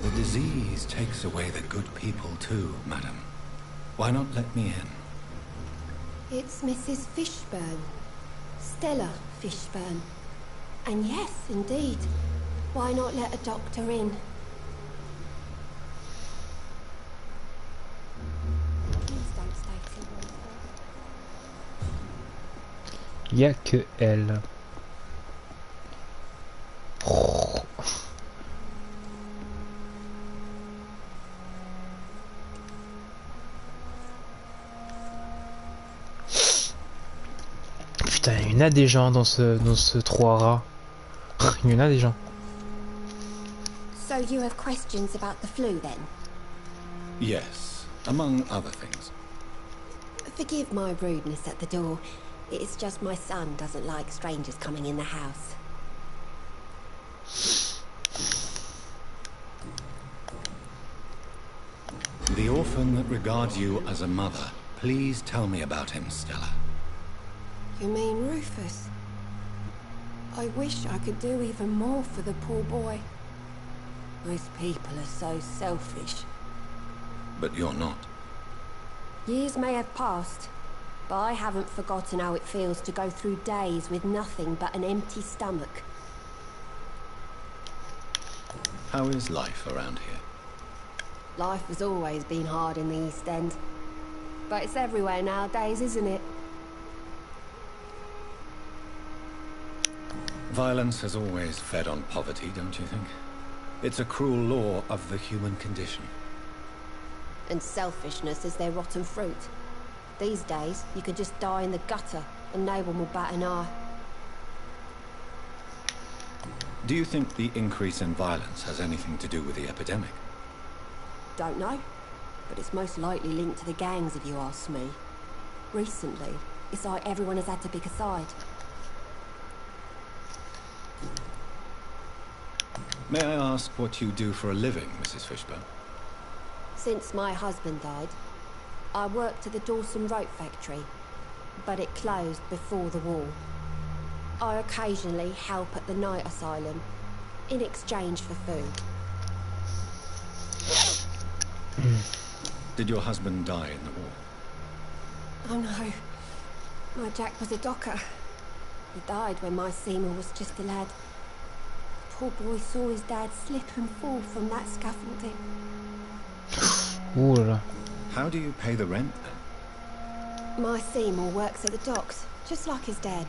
The disease takes away the good people too, madam. Why not let me in? It's Mrs. Fishburne. Stella Fishburne. And yes, indeed. Why not let a doctor in? Please don't stay too long. Il y a que elle. Putain, il y en a des gens dans ce 3 rats. Il y en a des gens. So you have questions about the flu then? Yes, among other things. Forgive my rudeness at the door. It's just my son doesn't like strangers coming in the house. The orphan that regards you as a mother. Please tell me about him, Stella. You mean Rufus? I wish I could do even more for the poor boy. Most people are so selfish. But you're not. Years may have passed, but I haven't forgotten how it feels to go through days with nothing but an empty stomach. How is life around here? Life has always been hard in the East End. But it's everywhere nowadays, isn't it? Violence has always fed on poverty, don't you think? It's a cruel law of the human condition. And selfishness is their rotten fruit. These days, you could just die in the gutter and no one will bat an eye. Do you think the increase in violence has anything to do with the epidemic? Don't know, but it's most likely linked to the gangs if you ask me. Recently, it's like everyone has had to pick a side. May I ask what you do for a living, Mrs. Fishburne? Since my husband died, I worked at the Dawson Rope factory, but it closed before the war. I occasionally help at the night asylum, in exchange for food. Did your husband die in the war? Oh no, my Jack was a docker. He died when my Seymour was just a lad. Poor boy saw his dad slip and fall from that scaffolding. Ouh là là. How do you pay the rent then? My Seymour works at the docks, just like his dad.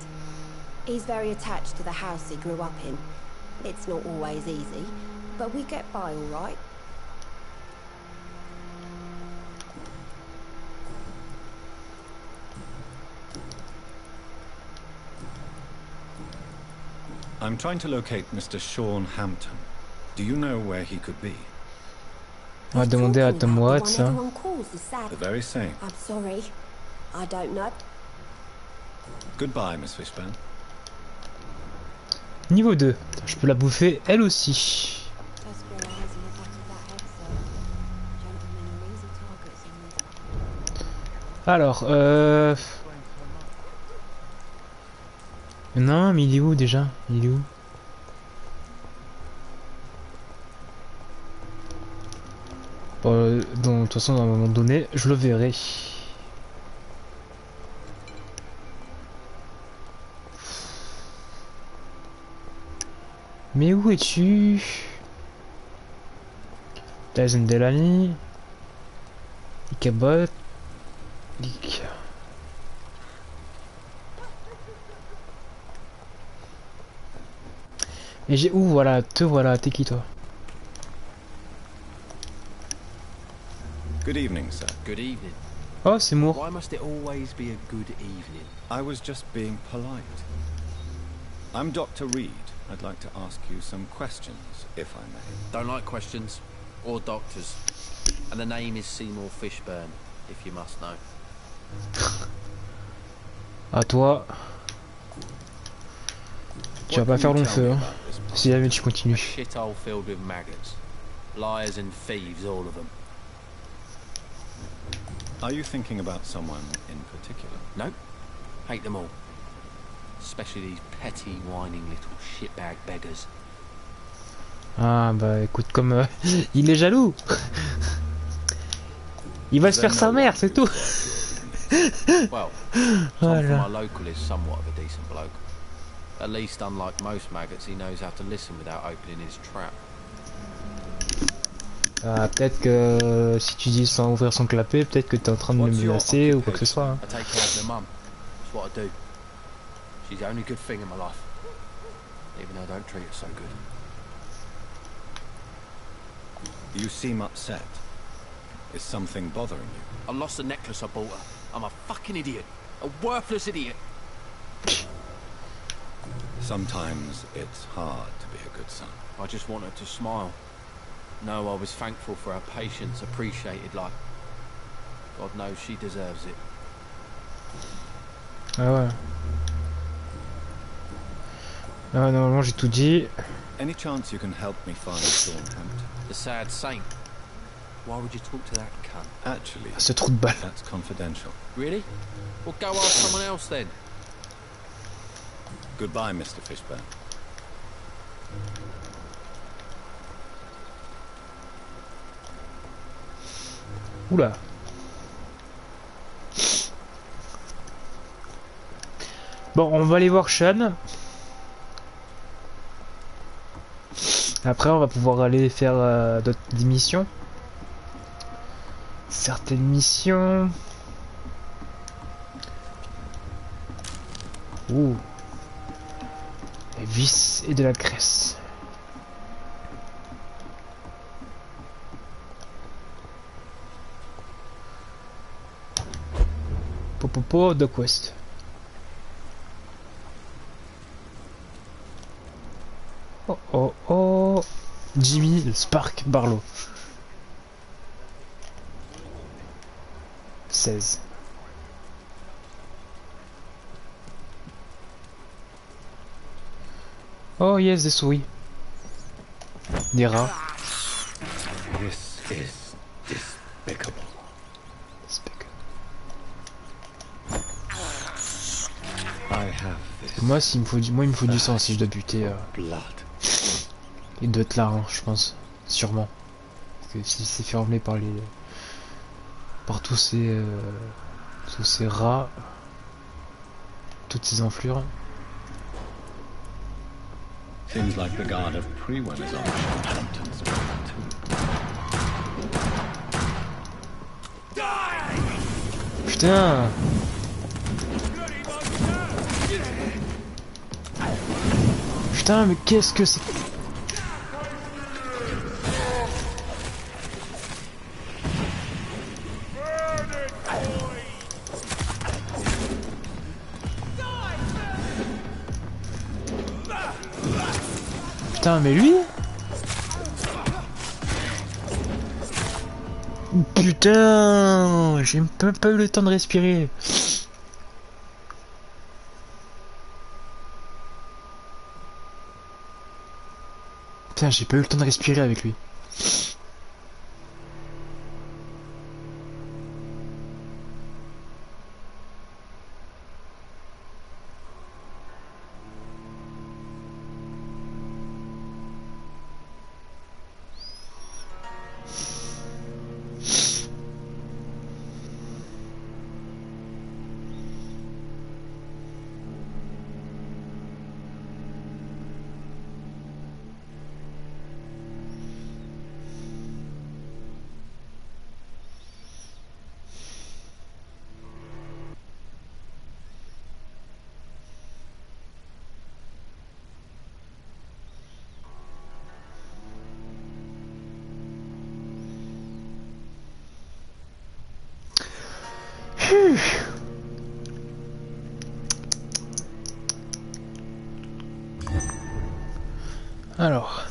He's very attached to the house he grew up in. It's not always easy, but we get by all right. I'm trying to locate Mr. Sean Hampton. Do you know where he could be? On va demander à Tom Watts. Hein. The very same. I'm sorry. I don't know. Goodbye, Miss Fishburne. Niveau 2. Je peux la bouffer elle aussi. Alors, non, mais il est où déjà? Il est où? Bon, de toute façon, à un moment donné, je le verrai. Mais où es-tu? Tyson Delany. Icabot. Et j'ai où? Voilà, te voilà, t'es qui toi? Good evening, sir. Good evening. Oh, c'est Moore. Why must it always be a good evening? I was just being polite. I'm Dr. Reed. I'd like to ask you some questions, if I may. Don't like questions or doctors. And the name is Seymour Fishburne, if you must know. À toi. Tu vas pas faire long feu, hein. Si jamais tu continues. Shithole filled with maggots. Liars and thieves, all of them. Are you thinking about someone in particular? No. Hate them all. Especially these petty, whining little shitbag beggars. Ah bah écoute, comme il est jaloux. Il va se faire sa mère, c'est tout. Well, Tom from our local is somewhat of a decent bloke. At least, unlike most maggots, he knows how to listen without opening his trap. Ah, peut-être que si tu dis sans ouvrir son clapet, peut-être que t'es en train de me menacer ou quoi que ce soit. Hein. I take care of my mum. That's what I do. She's the only good thing in my life. Even though I don't treat her so good. You seem upset. Is something bothering you? I lost the necklace I bought her. I'm a fucking idiot. A worthless idiot. Sometimes it's hard to be a good son. I just want her to smile. No, I was thankful for her patience, appreciated like... God knows she deserves it. Ah ouais. Ah normalement j'ai tout dit. Any chance you can help me find Sean Hampton? The sad saint. Why would you talk to that cunt? Actually, Ce trou de balle. that's confidential. Really? Well, go ask someone else then. Goodbye, Mr. Fishburne. Oula. Bon, on va aller voir Sean. Après, on va pouvoir aller faire d'autres missions. Certaines missions. Ouh. Et vis et de la graisse. Popopo de quest. Oh oh oh. Jimmy Spark Barlow. 16. Oh yes, des souris. Des rats. This is despicable. I have this. Moi, il me faut du sang si je dois buter. Blood. Il doit être là, hein, je pense. Sûrement. Parce que s'il s'est fait emmener par les... par tous ces rats. Toutes ces enflures. Seems like the guard of Prewen is on Hampton's Putain! Putain, mais qu'est-ce que c'est? Putain, mais lui? Putain, j'ai même pas eu le temps de respirer. Putain, j'ai pas eu le temps de respirer avec lui. Alors.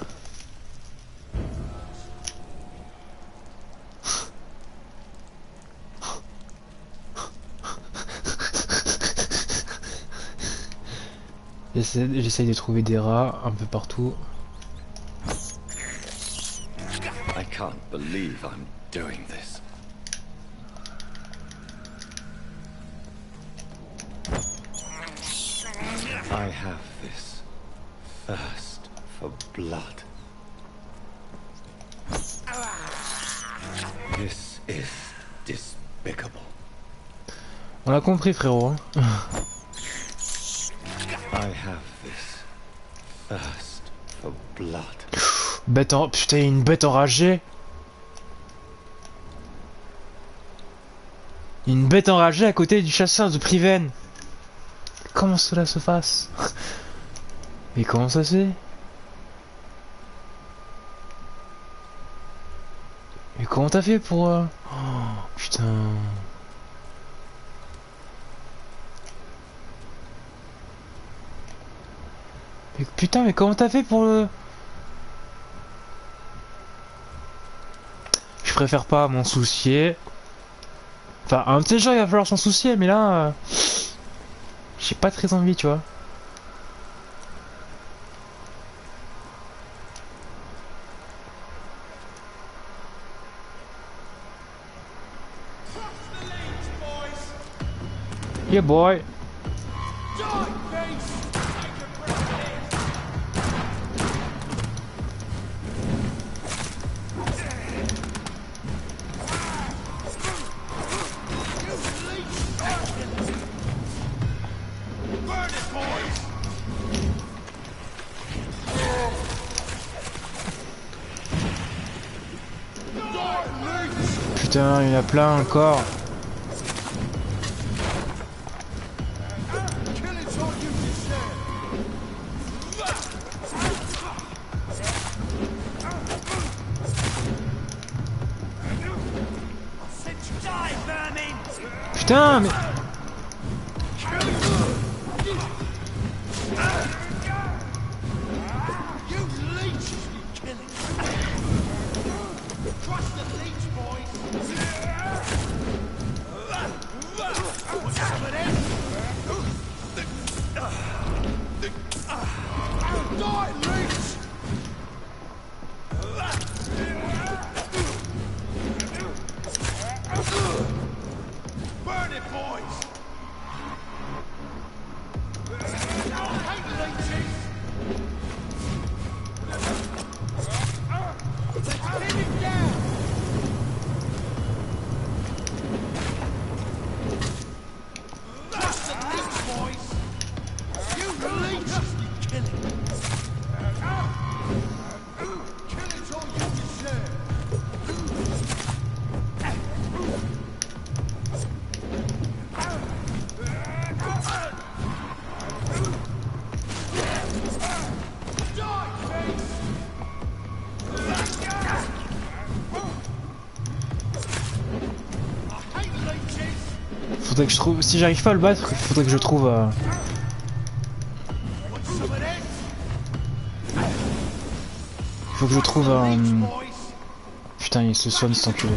J'essaye de trouver des rats un peu partout. I can't believe I'm doing this. I have this thirst for blood. This is despicable. On l'a compris, frérot. Hein. I have this thirst for blood. Bête en... Putain, une bête enragée. Une bête enragée à côté du chasseur de Priven. Comment cela se fasse? Mais comment ça se fait? Mais comment t'as fait pour... Oh, putain... Mais putain, mais comment t'as fait pour le... Je préfère pas m'en soucier. Enfin, un petit jour il va falloir s'en soucier, mais là... J'ai pas très envie, tu vois. Yeah, boy. Putain, il y en a plein encore. Putain, mais... Faudrait que je trouve... Si j'arrive pas à le battre, il faudrait que je trouve... Faut que je trouve un... Putain, il se soigne cet enculé.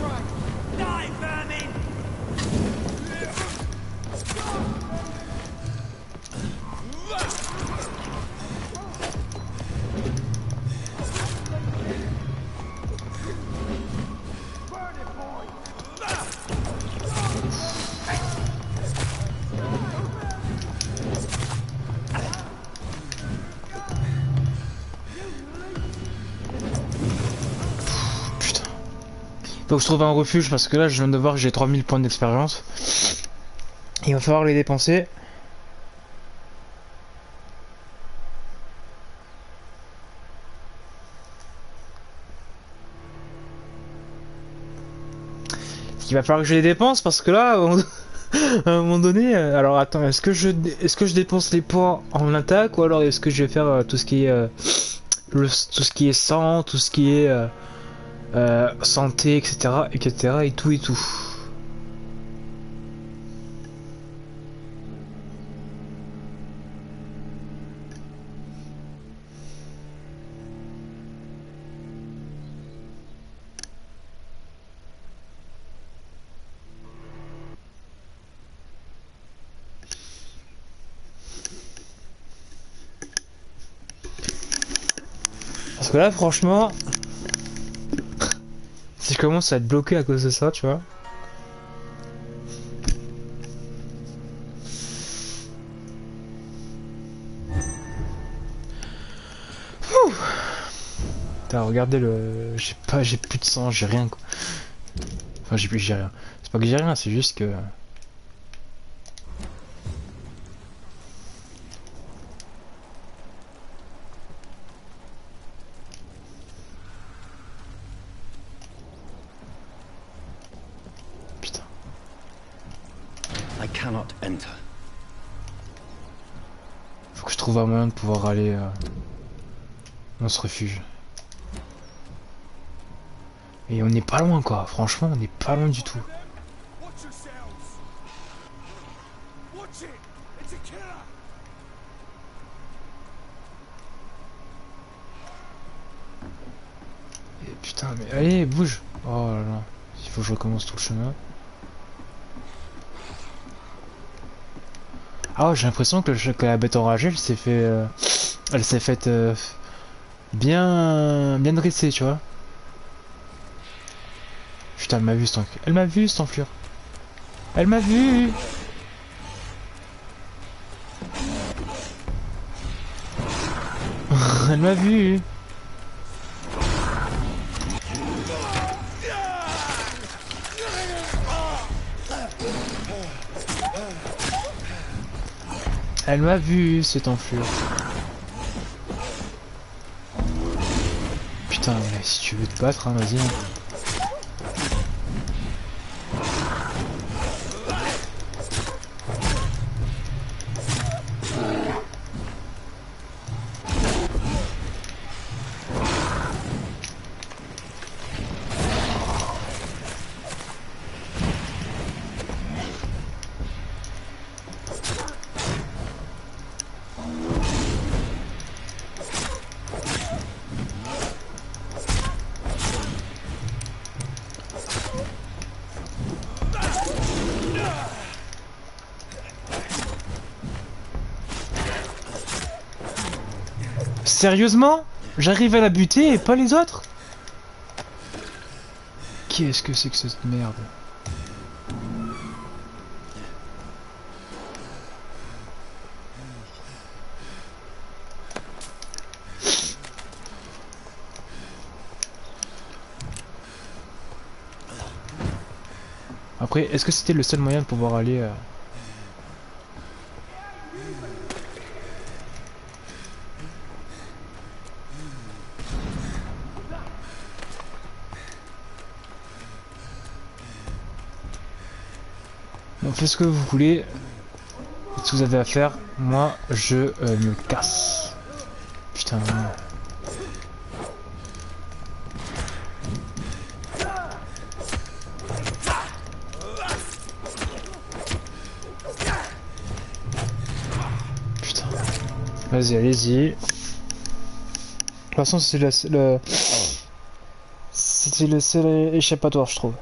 Faut que je trouve un refuge parce que là je viens de voir que j'ai 3000 points d'expérience. Il va falloir les dépenser. Il va falloir que je les dépense parce que là, à un moment donné, alors attends, est-ce que je dépense les points en attaque ou alors est-ce que je vais faire tout ce qui est tout ce qui est sang, tout ce qui est santé, etc., etc., et tout et tout. Parce que là, franchement, si je commence à être bloqué à cause de ça, tu vois. Putain, regardez le... J'ai plus de sang, j'ai rien quoi. Enfin, j'ai rien. C'est pas que j'ai rien, c'est juste que... Faut que je trouve un moyen de pouvoir aller dans ce refuge. Et on n'est pas loin quoi, franchement on n'est pas loin du tout. Et putain mais allez bouge. Oh là là, il faut que je recommence tout le chemin. Ah j'ai l'impression que la bête enragée elle s'est faite bien dressée tu vois. Putain elle m'a vu cette enflure. Elle m'a vu. Elle m'a vu. Elle m'a vu cette enflure. Putain mais si tu veux te battre hein, vas-y. Sérieusement? J'arrive à la buter et pas les autres? Qu'est-ce que c'est que cette merde? Après, est-ce que c'était le seul moyen de pouvoir aller Bon, faites ce que vous voulez. Faites ce que vous avez à faire. Moi, je me casse. Putain. Putain. Vas-y, allez-y. De toute façon, c'est le seul échappatoire, je trouve.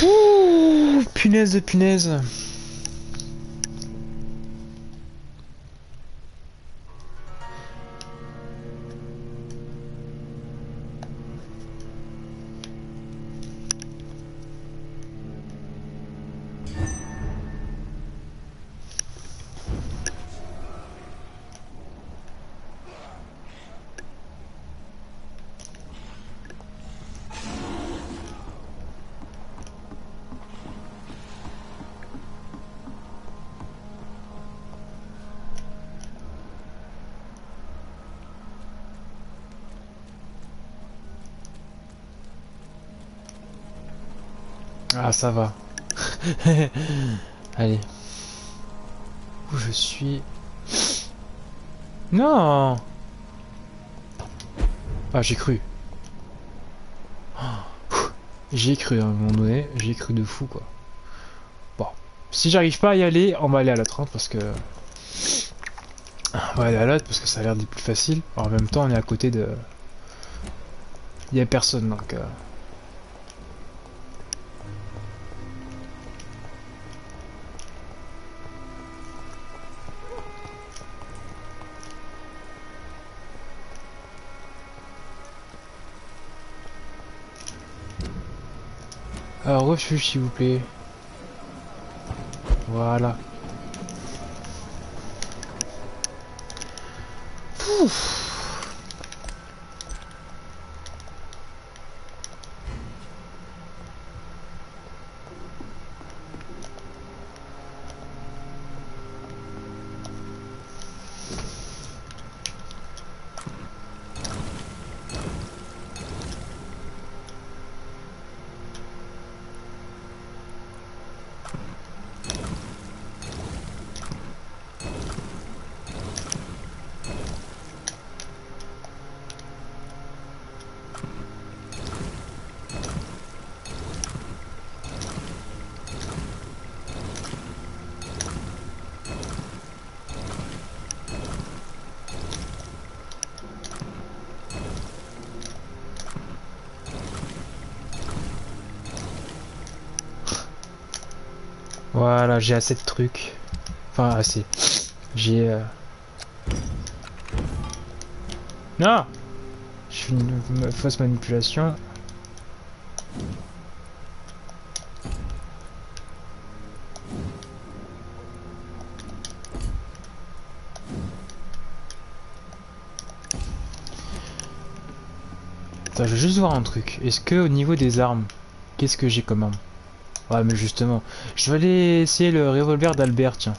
Ouh, punaise de punaise. Ah, ça va. Allez. Où je suis? Non. Ah, j'ai cru. J'ai cru à un moment donné. J'ai cru de fou, quoi. Bon. Si j'arrive pas à y aller, on va aller à l'autre, hein, parce que... On va aller à l'autre, parce que ça a l'air d'être plus facile. En même temps, on est à côté de... Il y a personne, donc... Alors, refuge s'il vous plaît. Voilà. Ouf. Voilà, j'ai assez de trucs. Enfin, assez. J'ai... Non! Je fais une fausse manipulation. Attends, je veux juste voir un truc. Est-ce que au niveau des armes, qu'est-ce que j'ai comme arme? Ouais, mais justement, je vais aller essayer le revolver d'Albert, tiens.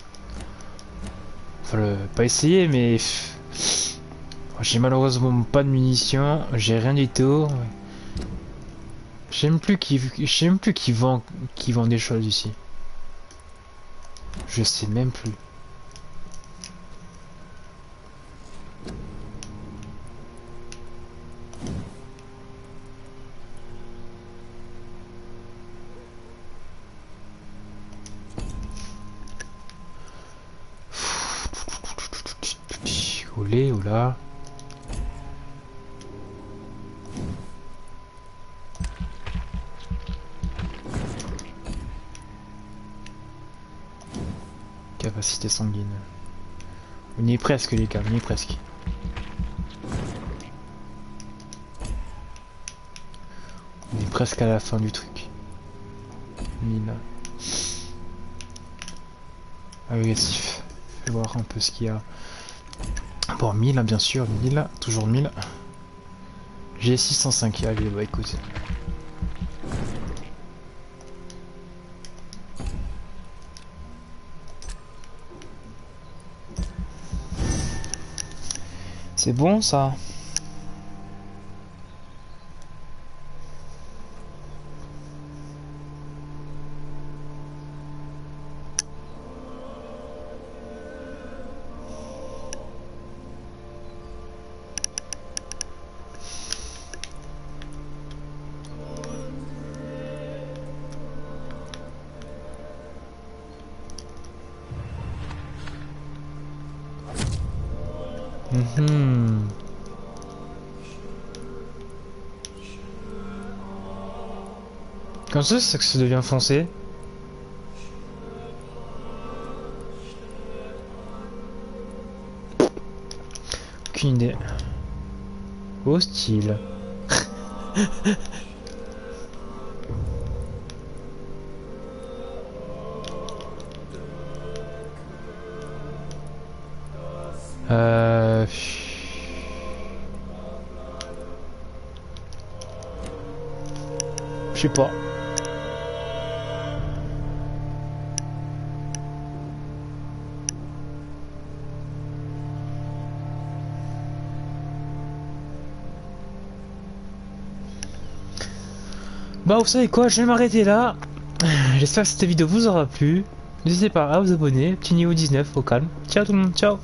Enfin, pas essayer, mais... J'ai malheureusement pas de munitions, j'ai rien du tout. Je sais même plus qui vend des choses ici. Je sais même plus. Olé, oula. Capacité sanguine. On y est presque les gars, on y est presque. On est presque à la fin du truc. 1000. Agressif. Je vais voir un peu ce qu'il y a. Bon, 1000 bien sûr, 1000, toujours 1000. J'ai 605, allez, bah écoute. C'est bon ça. Comme ça, c'est que ça devient foncé. Aucune idée. Hostile. Je sais pas. Bah vous savez quoi, je vais m'arrêter là. J'espère que cette vidéo vous aura plu. N'hésitez pas à vous abonner, petit niveau 19 au calme. Ciao tout le monde, ciao.